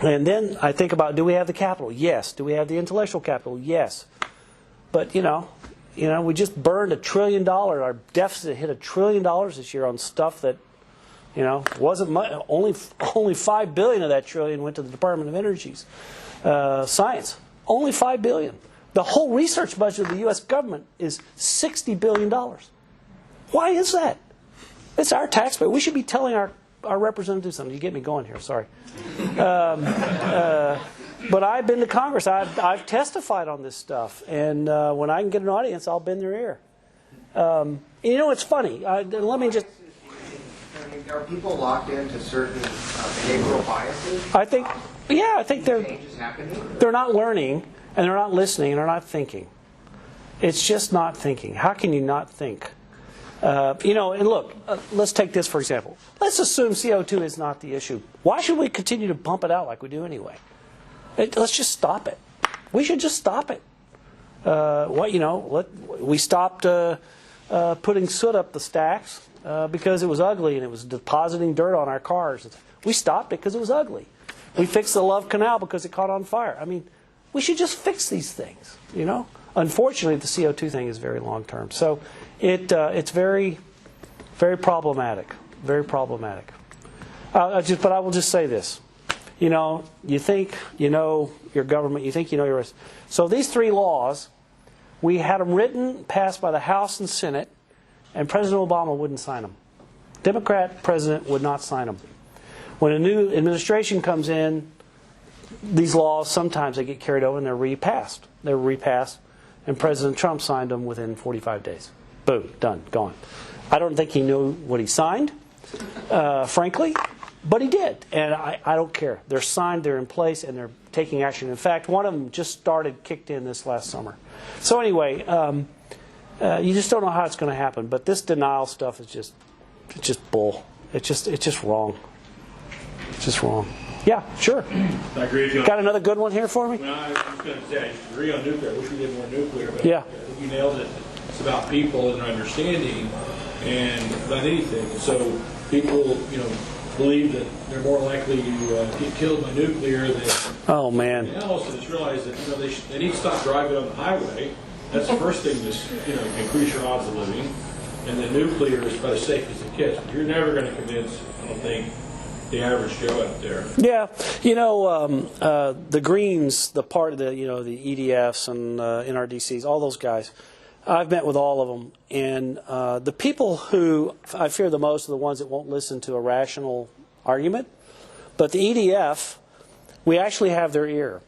And then I think about, do we have the capital? Yes. Do we have the intellectual capital? Yes. But, we just burned $1 trillion. Our deficit hit $1 trillion this year on stuff that, wasn't much. Only $5 billion of that trillion went to the Department of Energy's science. Only $5 billion. The whole research budget of the U.S. government is $60 billion. Why is that? It's our taxpayer. We should be telling our representatives something. You get me going here. Sorry. But I've been to Congress. I've testified on this stuff. And when I can get an audience, I'll bend their ear. It's funny. Let me just... Are people locked into certain behavioral biases? I think they're not learning, and they're not listening, and they're not thinking. It's just not thinking. How can you not think? And look, let's take this for example. Let's assume CO2 is not the issue. Why should we continue to pump it out like we do anyway? Let's just stop it. We should just stop it. We stopped putting soot up the stacks because it was ugly and it was depositing dirt on our cars. We stopped it because it was ugly. We fixed the Love Canal because it caught on fire. I mean, we should just fix these things, Unfortunately, the CO2 thing is very long term. So it's very, very problematic. Very problematic. But I will just say this. You think you know your government. You think you know your... So these 3 laws, we had them written, passed by the House and Senate, and President Obama wouldn't sign them. Democrat president would not sign them. When a new administration comes in, these laws, sometimes they get carried over and they're repassed. They're repassed, and President Trump signed them within 45 days. Boom, done, gone. I don't think he knew what he signed, frankly, but he did. And I don't care. They're signed, they're in place, and they're taking action. In fact, one of them just kicked in this last summer. So anyway, you just don't know how it's going to happen. But this denial stuff is just bull. It's just wrong. It's just wrong. Yeah, sure. I agree with you. Got another good one here for me? Well, I was going to say, I agree on nuclear. I wish we did more nuclear, but yeah. I think you nailed it. It's about people and their understanding and about anything. So people, believe that they're more likely to get killed by nuclear than anything else, and just realize that they need to stop driving on the highway. That's the first thing to increase your odds of living. and the nuclear is about as safe as it gets. But you're never going to convince, I don't think, the average Joe out there. Yeah, the Greens, the part of the the EDFs and NRDCs, all those guys. I've met with all of them, and the people who I fear the most are the ones that won't listen to a rational argument. But the EDF, we actually have their ear,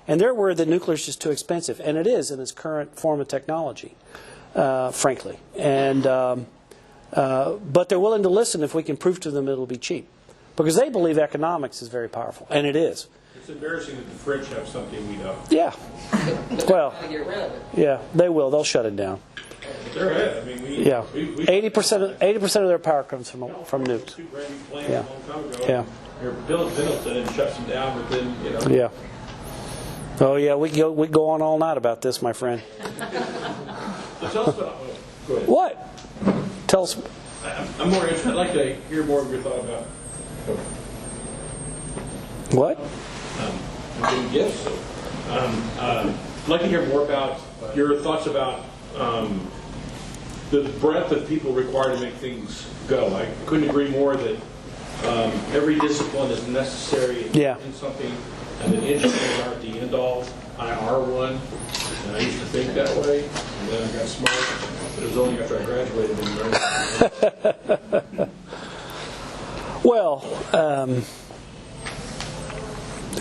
and they're worried that nuclear is just too expensive, and it is in its current form of technology, frankly. And but they're willing to listen if we can prove to them it'll be cheap, because they believe economics is very powerful, and it is. It's embarrassing that the French have something we don't. Yeah. Well, Get rid of it. yeah, they will. They'll shut it down. They're ahead. I mean, we, Yeah. we 80% of their power comes from nukes. two brand new plants Yeah. a long time ago. Yeah. They're built Middleton and shuts them down within, Yeah. Oh yeah, we go on all night about this, my friend. So tell us about. Oh, go ahead. What? Tell us. I'm more interested. I'd like to hear more of your thought about. What? I'm getting gifts. So, I'd like to hear more about your thoughts about the breadth of people required to make things go. I couldn't agree more that every discipline is necessary in something, and that engineers aren't the end all. I are one, and I used to think that way, and then I got smart, but it was only after I graduated that I learned. Well,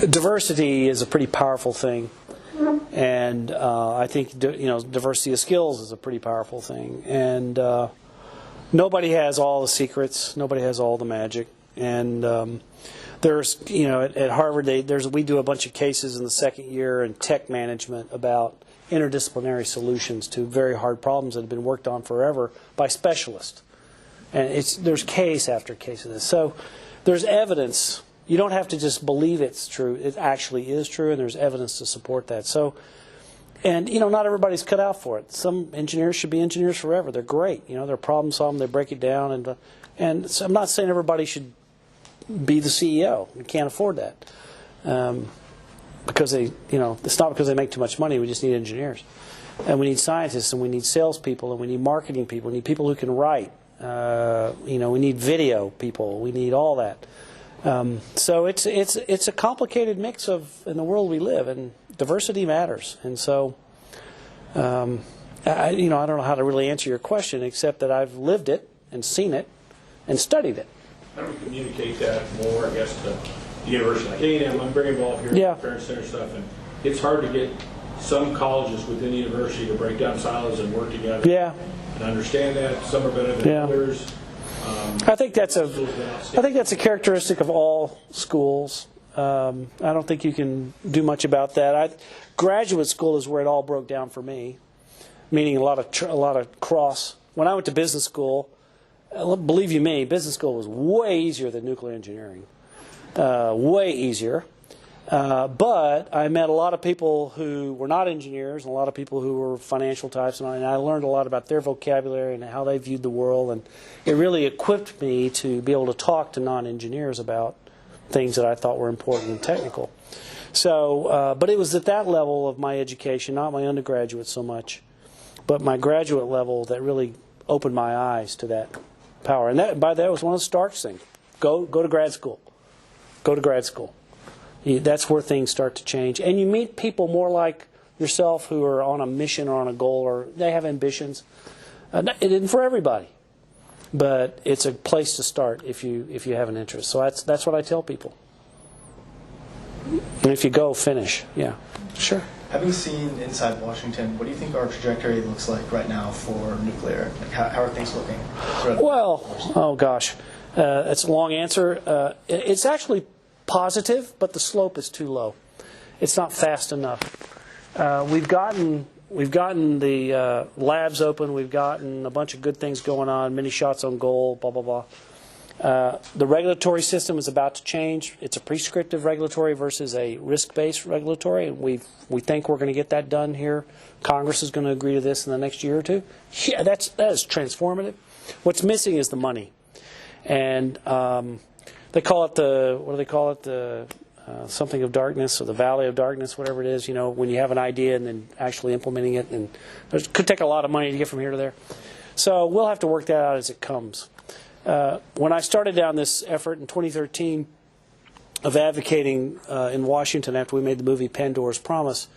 diversity is a pretty powerful thing, and I think diversity of skills is a pretty powerful thing. And nobody has all the secrets, nobody has all the magic. And there's at Harvard we do a bunch of cases in the second year in tech management about interdisciplinary solutions to very hard problems that have been worked on forever by specialists. And there's case after case of this. So there's evidence. You don't have to just believe it's true. It actually is true, and there's evidence to support that. So, and not everybody's cut out for it. Some engineers should be engineers forever. They're great. They're problem solving. They break it down, and so I'm not saying everybody should be the CEO. We can't afford that because it's not because they make too much money. We just need engineers, and we need scientists, and we need salespeople, and we need marketing people. We need people who can write. We need video people. We need all that. So it's a complicated mix in the world we live, and diversity matters. And so, I don't know how to really answer your question, except that I've lived it and seen it and studied it. How do we communicate that more, I guess, to the university? Like A&M, I'm very involved here in Parent Center stuff, and it's hard to get some colleges within the university to break down silos and work together. Yeah. And understand that. Some are better than others. I think that's a characteristic of all schools. I don't think you can do much about that. Graduate school is where it all broke down for me, meaning a lot of cross. When I went to business school, believe you me, business school was way easier than nuclear engineering, way easier. But I met a lot of people who were not engineers and a lot of people who were financial types, and I learned a lot about their vocabulary and how they viewed the world, and it really equipped me to be able to talk to non-engineers about things that I thought were important and technical. So, but it was at that level of my education, not my undergraduate so much, but my graduate level that really opened my eyes to that power. And that was one of the Starks things. Go to grad school. Go to grad school. That's where things start to change. And you meet people more like yourself who are on a mission or on a goal, or they have ambitions. It isn't for everybody, but it's a place to start if you have an interest. So that's what I tell people. And if you go, finish. Yeah, sure. Having seen inside Washington, what do you think our trajectory looks like right now for nuclear? Like how are things looking? Well, oh gosh, it's a long answer. It's actually positive, but the slope is too low. It's not fast enough. We've gotten the labs open. We've gotten a bunch of good things going on. Many shots on goal. Blah blah blah. The regulatory system is about to change. It's a prescriptive regulatory versus a risk-based regulatory, and we think we're going to get that done here. Congress is going to agree to this in the next year or two. Yeah, that is transformative. What's missing is the money, and they call it the something of darkness or the valley of darkness, whatever it is. When you have an idea and then actually implementing it, and it could take a lot of money to get from here to there. So we'll have to work that out as it comes. When I started down this effort in 2013 of advocating in Washington after we made the movie Pandora's Promise,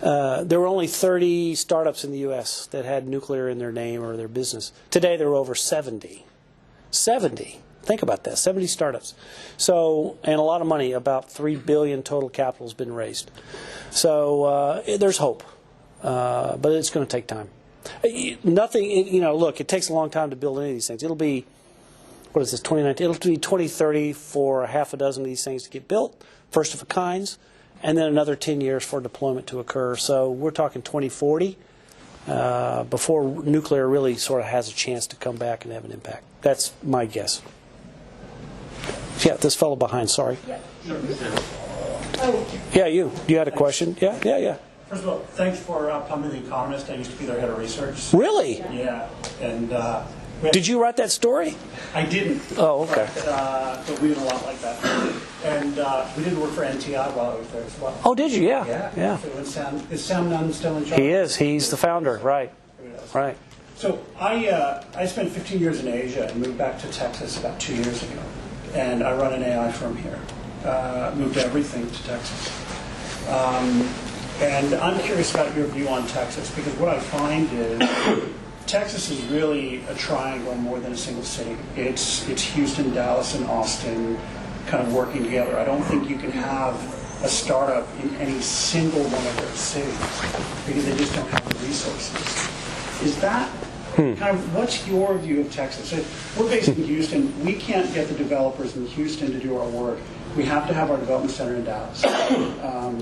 there were only 30 startups in the U.S. that had nuclear in their name or their business. Today there are over 70. 70. Think about that, 70 startups. So, and a lot of money, about $3 billion total capital has been raised. So there's hope, but it's going to take time. Nothing, look, it takes a long time to build any of these things. It'll be, what is this, 2019? It'll be 2030 for a half a dozen of these things to get built, first of a kinds, and then another 10 years for deployment to occur. So we're talking 2040 before nuclear really sort of has a chance to come back and have an impact. That's my guess. Yeah, this fellow behind, sorry. Yeah. Yeah, you had a question? Yeah. First of all, thanks for pumping The Economist. I used to be their head of research. Really? Yeah. And did you write that story? I didn't. Oh, okay. But we did a lot like that. And we did work for NTI while I was there as well. Oh, did you? Yeah. So is Sam Nunn still in charge? He is. He's the founder. Right. Right. So I spent 15 years in Asia and moved back to Texas about 2 years ago. And I run an AI firm here. Moved everything to Texas. And I'm curious about your view on Texas, because what I find is Texas is really a triangle more than a single city. It's Houston, Dallas, and Austin kind of working together. I don't think you can have a startup in any single one of those cities because they just don't have the resources. Is that kind of, what's your view of Texas? So we're based in Houston. We can't get the developers in Houston to do our work. We have to have our development center in Dallas.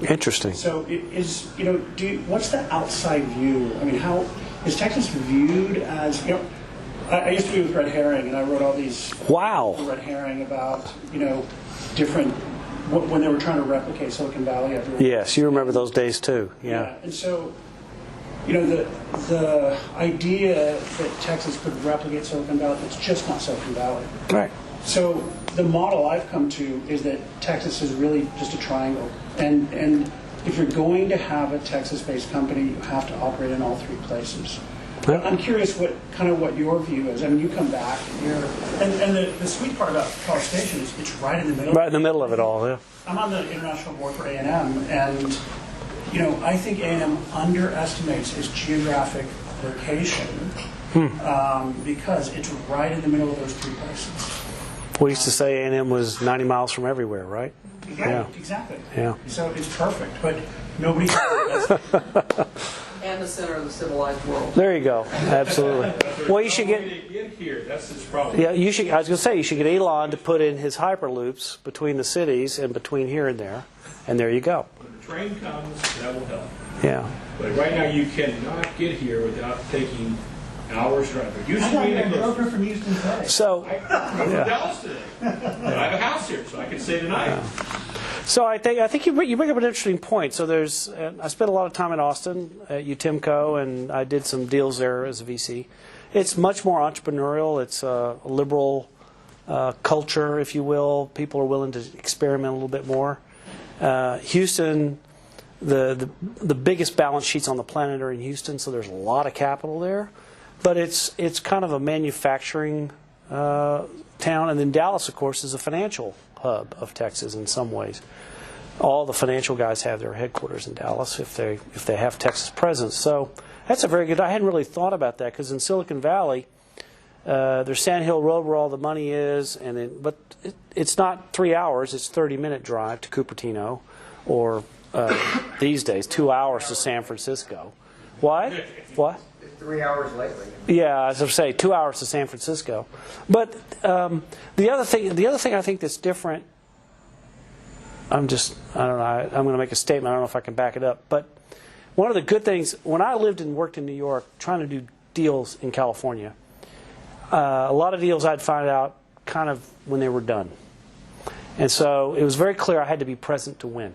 Interesting. So what's the outside view? I mean, how is Texas viewed as, I used to be with Red Herring, and I wrote all these Red Herring about, different, when they were trying to replicate Silicon Valley everywhere. Yes, you remember those days too. Yeah. And so, the idea that Texas could replicate Silicon Valley, it's just not Silicon Valley. Right. So the model I've come to is that Texas is really just a triangle. And if you're going to have a Texas-based company, you have to operate in all three places. But I'm curious what your view is. I mean, you come back and the sweet part about College Station is it's right in the middle. Right in the middle of it all, yeah. I'm on the international board for A&M, and I think A&M underestimates its geographic location because it's right in the middle of those three places. We used to say A&M was 90 miles from everywhere, right? Yeah, exactly. Yeah. So it's perfect, but nobody. And the center of the civilized world. There you go. Absolutely. Well, you should get here. That's his problem. Yeah, you should. I was going to say you should get Elon to put in his hyperloops between the cities and between here and there you go. When the train comes, that will help. Yeah. But right now, you cannot get here without taking hours driving. You should be broker from Houston today. So I'm from Dallas today. But I have a house here, so I can stay tonight. Yeah. So I think you bring up an interesting point. So I spent a lot of time in Austin at UTIMCO, and I did some deals there as a VC. It's much more entrepreneurial. It's a liberal culture, if you will. People are willing to experiment a little bit more. Houston, the biggest balance sheets on the planet are in Houston, so there's a lot of capital there. But it's kind of a manufacturing town, and then Dallas, of course, is a financial hub of Texas in some ways. All the financial guys have their headquarters in Dallas if they have Texas presence. So that's a very good. I hadn't really thought about that because in Silicon Valley, there's Sand Hill Road where all the money is, but it's not 3 hours. It's 30-minute drive to Cupertino, or these days 2 hours to San Francisco. What? 3 hours lately. Yeah, as I say, 2 hours to San Francisco. But the other thing I think that's different, I don't know, I'm going to make a statement, I don't know if I can back it up, but one of the good things, when I lived and worked in New York trying to do deals in California, a lot of deals I'd find out kind of when they were done. And so it was very clear I had to be present to win.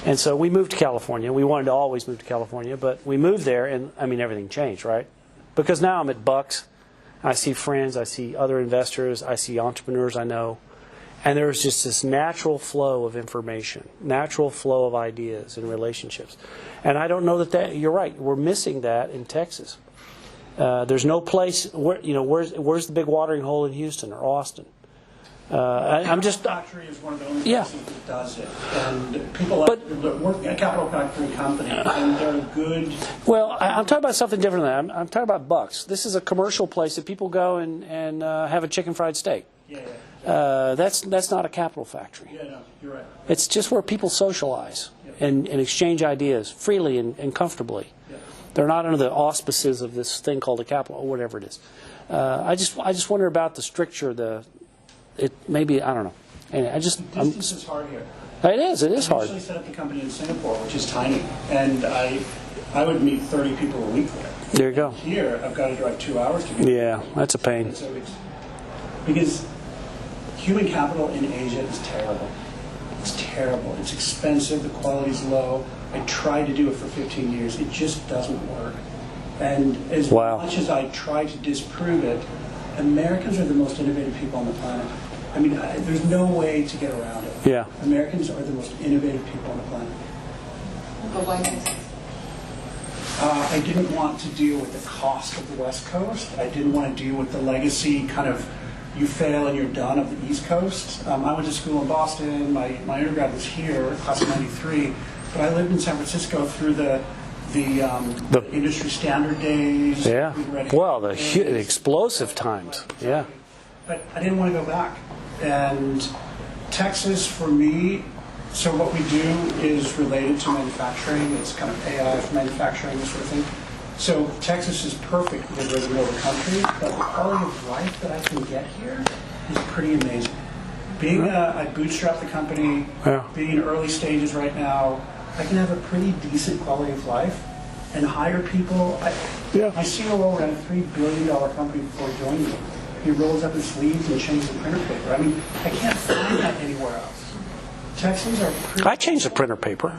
And so we moved to California. We wanted to always move to California, but we moved there, and everything changed, right? Because now I'm at Bucks. I see friends, I see other investors, I see entrepreneurs I know, and there's just this natural flow of information, natural flow of ideas and relationships. And I don't know that you're right. We're missing that in Texas. There's no place where where's the big watering hole in Houston or Austin? I'm just Factory is one of the only Yeah. places that does it, and people like work at a capital factory company, and they're good. Well, I'm talking about something different than that. I'm talking about Bucks. This is a commercial place that people go and have a chicken fried steak. Yeah, That's not a capital factory. yeah, no, you're right. It's just where people socialize and exchange ideas freely and comfortably. Yeah. They're not under the auspices of this thing called a capital or whatever it is. I just wonder about the stricture. Maybe I don't know. And Distance is hard here. It is I hard. actually set up the company in Singapore, which is tiny, and I would meet 30 people a week there. There you go. Here, I've got to drive 2 hours to get Yeah, that's a pain. because human capital in Asia is terrible. It's terrible. It's expensive. The quality's low. I tried to do it for 15 years. It just doesn't work. And as Wow. much as I try to disprove it, Americans are the most innovative people on the planet. I mean, there's no way to get around it. Yeah. Americans are the most innovative people on the planet. But why not? I didn't want to deal with the cost of the West Coast. I didn't want to deal with the legacy kind of you fail and you're done of the East Coast. I went to school in Boston. My undergrad was here, class of '93. But I lived in San Francisco through the industry standard days. Yeah. Red Well, the days. explosive times. Yeah. But I didn't want to go back. And Texas, for me, so what we do is related to manufacturing. It's kind of AI for manufacturing, this sort of thing. So Texas is perfect because we're in the middle of the country, but the quality of life that I can get here is pretty amazing. Being I bootstrap the company, being in early stages right now, I can have a pretty decent quality of life and hire people. My COO ran a $3 billion company before joining me. He rolls up his sleeves and changes the printer paper. I mean, I can't find that anywhere else. Texans are pretty... I changed the printer paper. I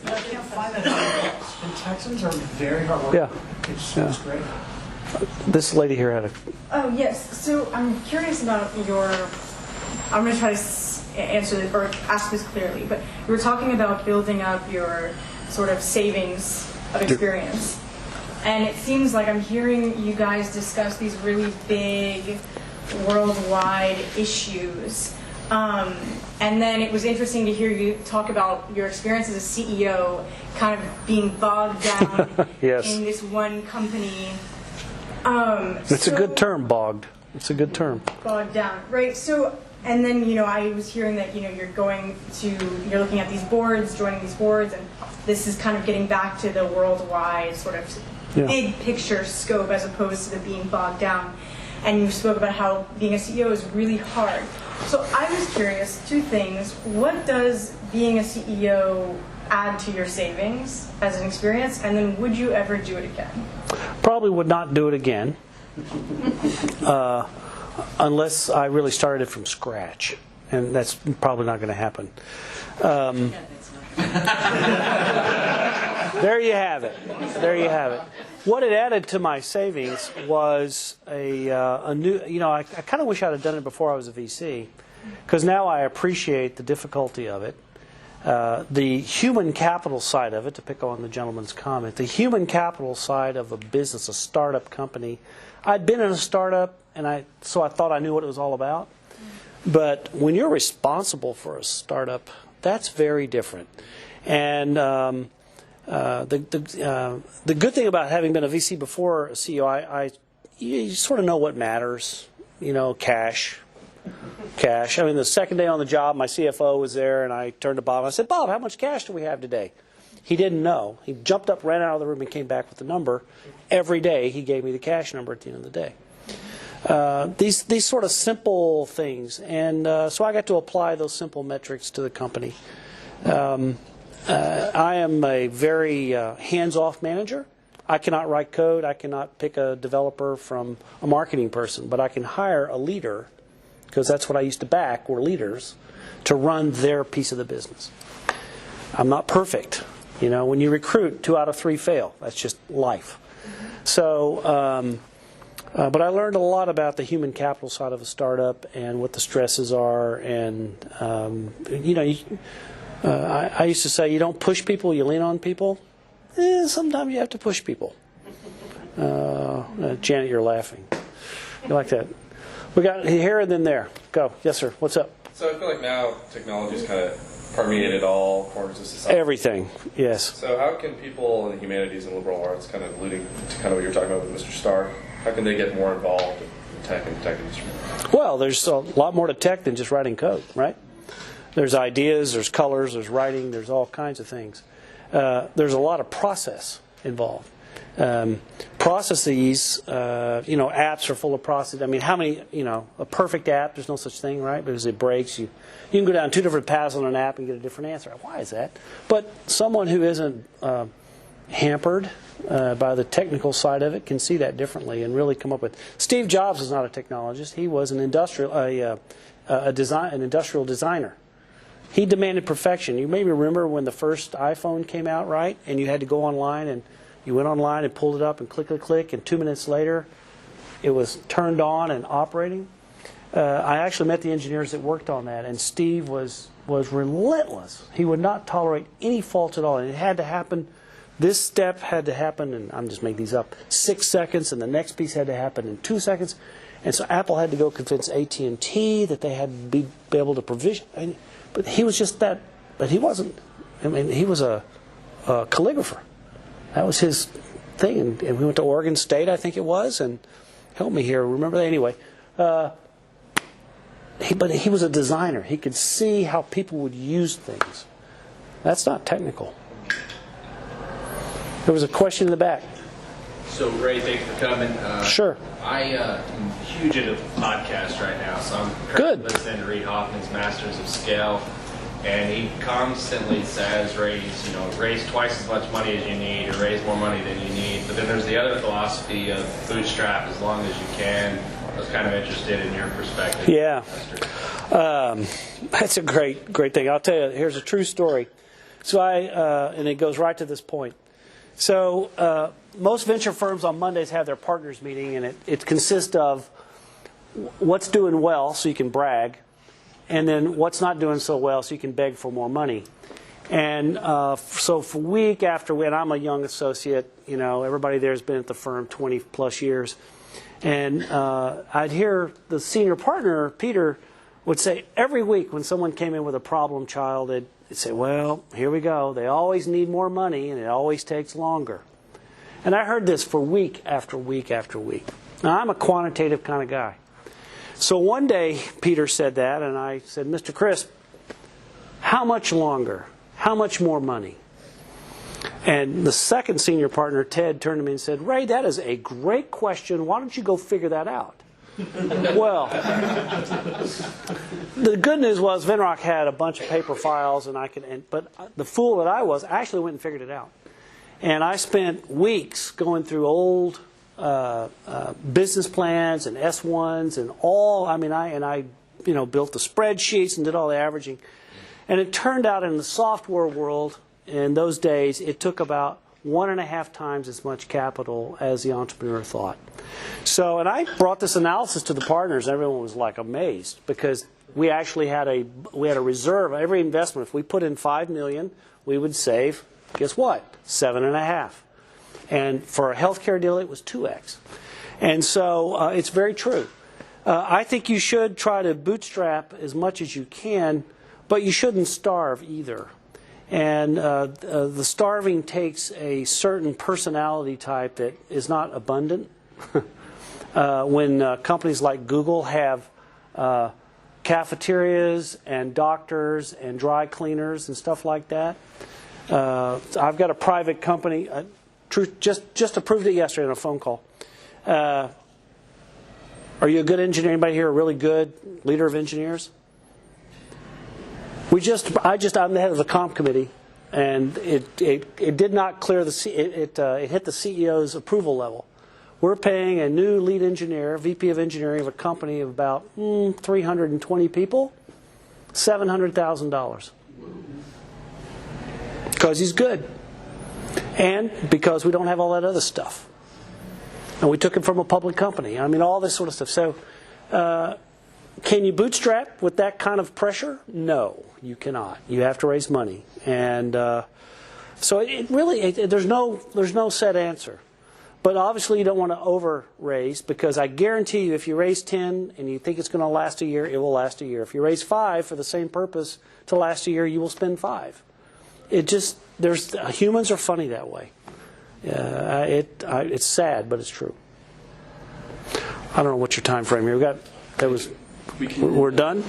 can't find that anywhere else. And Texans are very hard working. Yeah. It's great. This lady here had a... Oh, yes. So I'm curious about I'm going to try to answer this or ask this clearly, but you were talking about building up your sort of savings of experience. And it seems like I'm hearing you guys discuss these really big worldwide issues. And then it was interesting to hear you talk about your experience as a CEO kind of being bogged down in this one company. It's a good term, bogged. It's a good term. Bogged down, right? So, and then, I was hearing that, you're looking at these boards, joining these boards, and this is kind of getting back to the worldwide sort of big picture scope as opposed to the being bogged down. And you spoke about how being a CEO is really hard. So I was curious, two things. What does being a CEO add to your savings as an experience? And then would you ever do it again? Probably would not do it again. Unless I really started it from scratch. And that's probably not going to happen. There you have it. There you have it. What it added to my savings was a new, I kind of wish I'd have done it before I was a VC, because now I appreciate the difficulty of it. The human capital side of it, to pick on the gentleman's comment, the human capital side of a business, a startup company. I'd been in a startup, so I thought I knew what it was all about. But when you're responsible for a startup, that's very different. And the good thing about having been a VC before a CEO, you sort of know what matters. Cash. I mean, the second day on the job, my CFO was there, and I turned to Bob. And I said, "Bob, how much cash do we have today?" He didn't know. He jumped up, ran out of the room, and came back with the number. Every day, he gave me the cash number at the end of the day. These sort of simple things, and so I got to apply those simple metrics to the company. I am a very hands-off manager. I cannot write code. I cannot pick a developer from a marketing person, but I can hire a leader, because that's what I used to back, were leaders, to run their piece of the business. I'm not perfect. When you recruit, 2 out of 3 fail. That's just life. So, but I learned a lot about the human capital side of a startup and what the stresses are. And, I used to say, you don't push people, you lean on people. Sometimes you have to push people. Janet, you're laughing. You like that? We got here and then there. Go. Yes, sir. What's up? So I feel like now technology's kind of permeated all corners of society. Everything. Yes. So how can people in the humanities and liberal arts, kind of alluding to kind of what you're talking about with Mr. Starr, how can they get more involved in tech and tech industry? Well, there's a lot more to tech than just writing code, right? There's ideas, there's colors, there's writing, there's all kinds of things. There's a lot of process involved. Processes, apps are full of process. I mean, how many, a perfect app, there's no such thing, right? Because it breaks. You can go down 2 different paths on an app and get a different answer. Why is that? But someone who isn't hampered by the technical side of it can see that differently and really come up with. Steve Jobs was not a technologist. He was an industrial designer. He demanded perfection. You maybe remember when the first iPhone came out, right? And you had to go online, and you went online and pulled it up and click, and 2 minutes later it was turned on and operating. I actually met the engineers that worked on that, and Steve was relentless. He would not tolerate any faults at all, and it had to happen. This step had to happen, and I'm just making these up, 6 seconds, and the next piece had to happen in 2 seconds. And so Apple had to go convince AT&T that they had to be able to provision. But he was just that. But he wasn't. I mean, he was a calligrapher. That was his thing. And we went to Oregon State, I think it was, and help me here. Remember that anyway. But he was a designer. He could see how people would use things. That's not technical. There was a question in the back. So, Ray, thanks for coming. Sure. I am huge into podcasts right now, so I'm currently listening to Reid Hoffman's Masters of Scale, and he constantly says raise twice as much money as you need, or raise more money than you need. But then there's the other philosophy of bootstrap as long as you can. I was kind of interested in your perspective. Yeah, that's a great thing. I'll tell you, here's a true story. So and it goes right to this point. So most venture firms on Mondays have their partners meeting, and it consists of what's doing well so you can brag, and then what's not doing so well so you can beg for more money. And so for week after week, and I'm a young associate, everybody there has been at the firm 20 plus years, and I'd hear the senior partner, Peter, would say every week when someone came in with a problem child, they'd say, well, here we go. They always need more money, and it always takes longer. And I heard this for week after week after week. Now, I'm a quantitative kind of guy. So one day, Peter said that, and I said, Mr. Crisp, how much longer? How much more money? And the second senior partner, Ted, turned to me and said, Ray, that is a great question. Why don't you go figure that out? Well, the good news was Venrock had a bunch of paper files, but the fool that I was, I actually went and figured it out. And I spent weeks going through old business plans and S1s and all. I built the spreadsheets and did all the averaging. And it turned out in the software world in those days, it took about 1.5 times as much capital as the entrepreneur thought. So, and I brought this analysis to the partners, and everyone was like amazed, because we actually had a reserve. Every investment, if we put in $5 million, we would save, guess what? 7.5. And for a healthcare deal, it was 2x. And so it's very true. I think you should try to bootstrap as much as you can, but you shouldn't starve either. And the starving takes a certain personality type that is not abundant. When companies like Google have cafeterias and doctors and dry cleaners and stuff like that. I've got a private company, just approved it yesterday on a phone call. Are you a good engineer? Anybody here a really good leader of engineers? I'm the head of the comp committee, and it did not clear it hit the CEO's approval level. We're paying a new lead engineer, VP of engineering of a company of about 320 people, $700,000. Because he's good. And because we don't have all that other stuff. And we took him from a public company. All this sort of stuff. So, can you bootstrap with that kind of pressure? No, you cannot. You have to raise money. And so it really, there's no set answer. But obviously you don't want to over-raise, because I guarantee you if you raise 10 and you think it's going to last a year, it will last a year. If you raise 5 for the same purpose to last a year, you will spend 5. Humans are funny that way. It's sad, but it's true. I don't know what's your time frame here. We're done.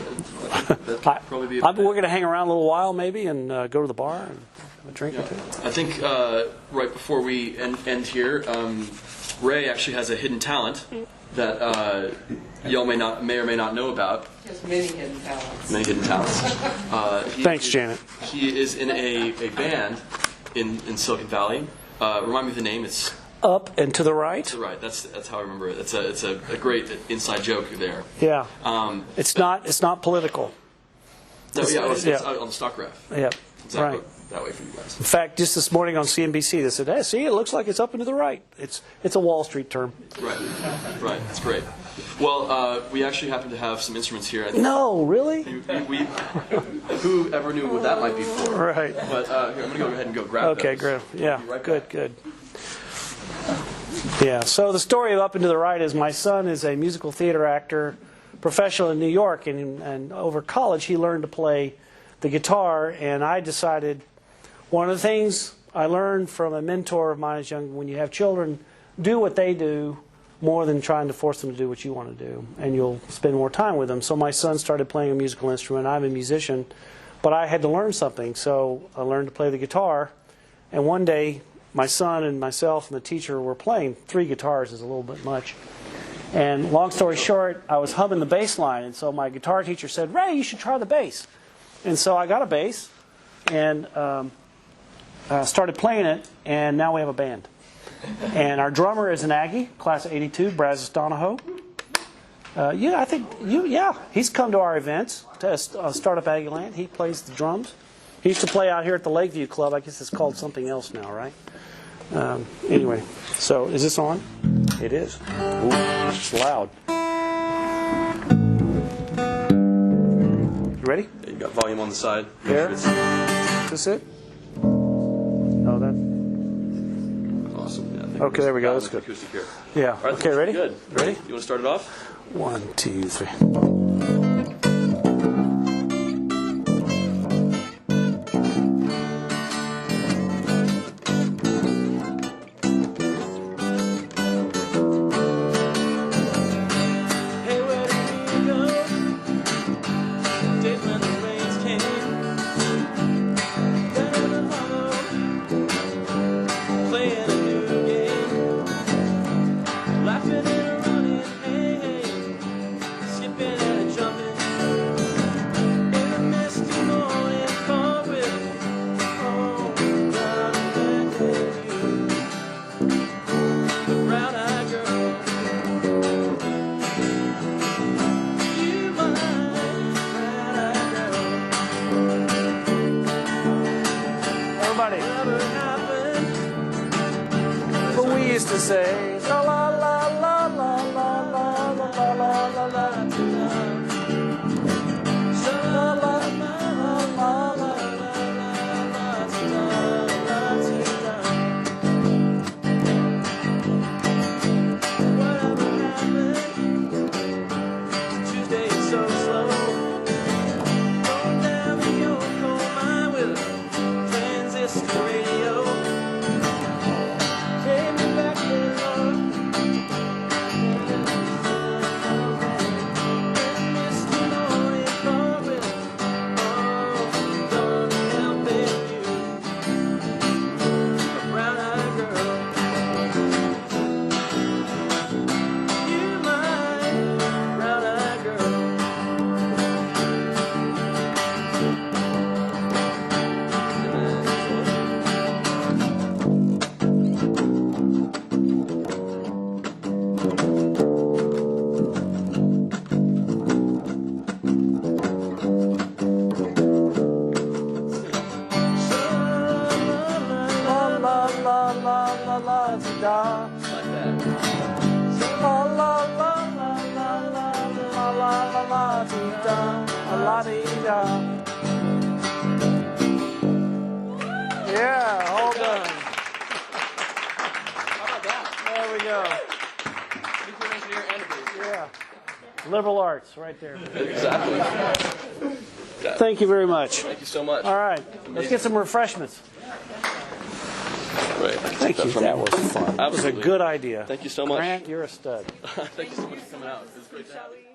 We're going to hang around a little while, maybe, and go to the bar and have a drink or two. I think right before we end here, Ray actually has a hidden talent that y'all may or may not know about. He has many hidden talents. Many hidden talents. Thanks, Janet. He is in a band in Silicon Valley. Remind me of the name. It's Up and to the right. To the right. That's how I remember it. It's a great inside joke there. Yeah. It's not political. No, it's on the stock graph. Yeah. Exactly. Right. That way for you guys. In fact, just this morning on CNBC, they said, "Hey, see, it looks like it's up and to the right." It's a Wall Street term. Right. That's great. Well, we actually happen to have some instruments here. No, really? Who ever knew what that might be for? Right. But here, I'm going to go ahead and go grab Okay, those. great. Yeah, Right good, back. good. Yeah, so the story of Up and to the Right is my son is a musical theater actor, professional in New York, and over college he learned to play the guitar, and I decided one of the things I learned from a mentor of mine is when you have children, do what they do more than trying to force them to do what you want to do, and you'll spend more time with them. So my son started playing a musical instrument. I'm a musician, but I had to learn something, so I learned to play the guitar, and one day my son and myself and the teacher were playing. 3 guitars is a little bit much. And long story short, I was humming the bass line, and so my guitar teacher said, "Ray, you should try the bass." And so I got a bass and started playing it, and now we have a band. And our drummer is an Aggie, class of '82, Brazos Donahoe. He's come to our events to Startup Aggie Land. He plays the drums. He used to play out here at the Lakeview Club. I guess it's called something else now, right? Anyway, so is this on? It is. Ooh, it's loud. You ready? You got volume on the side. There. Is this it? No, that. Awesome. Yeah, I think Okay, there we go. That's good. Acoustic here. Yeah. All right, Okay, ready? Good. Ready? You want to start it off? 1, 2, 3. But we used to say la la la la la la la la la la la la. Yeah, all done. How about that? Liberal arts, right there. Exactly. Thank you very much. Thank you so much. All right, let's get some refreshments. Right. Thank you. That was fun. That was a good idea. Thank you so much. Grant, you're a stud. Thank you so much for coming out. It was great to have you.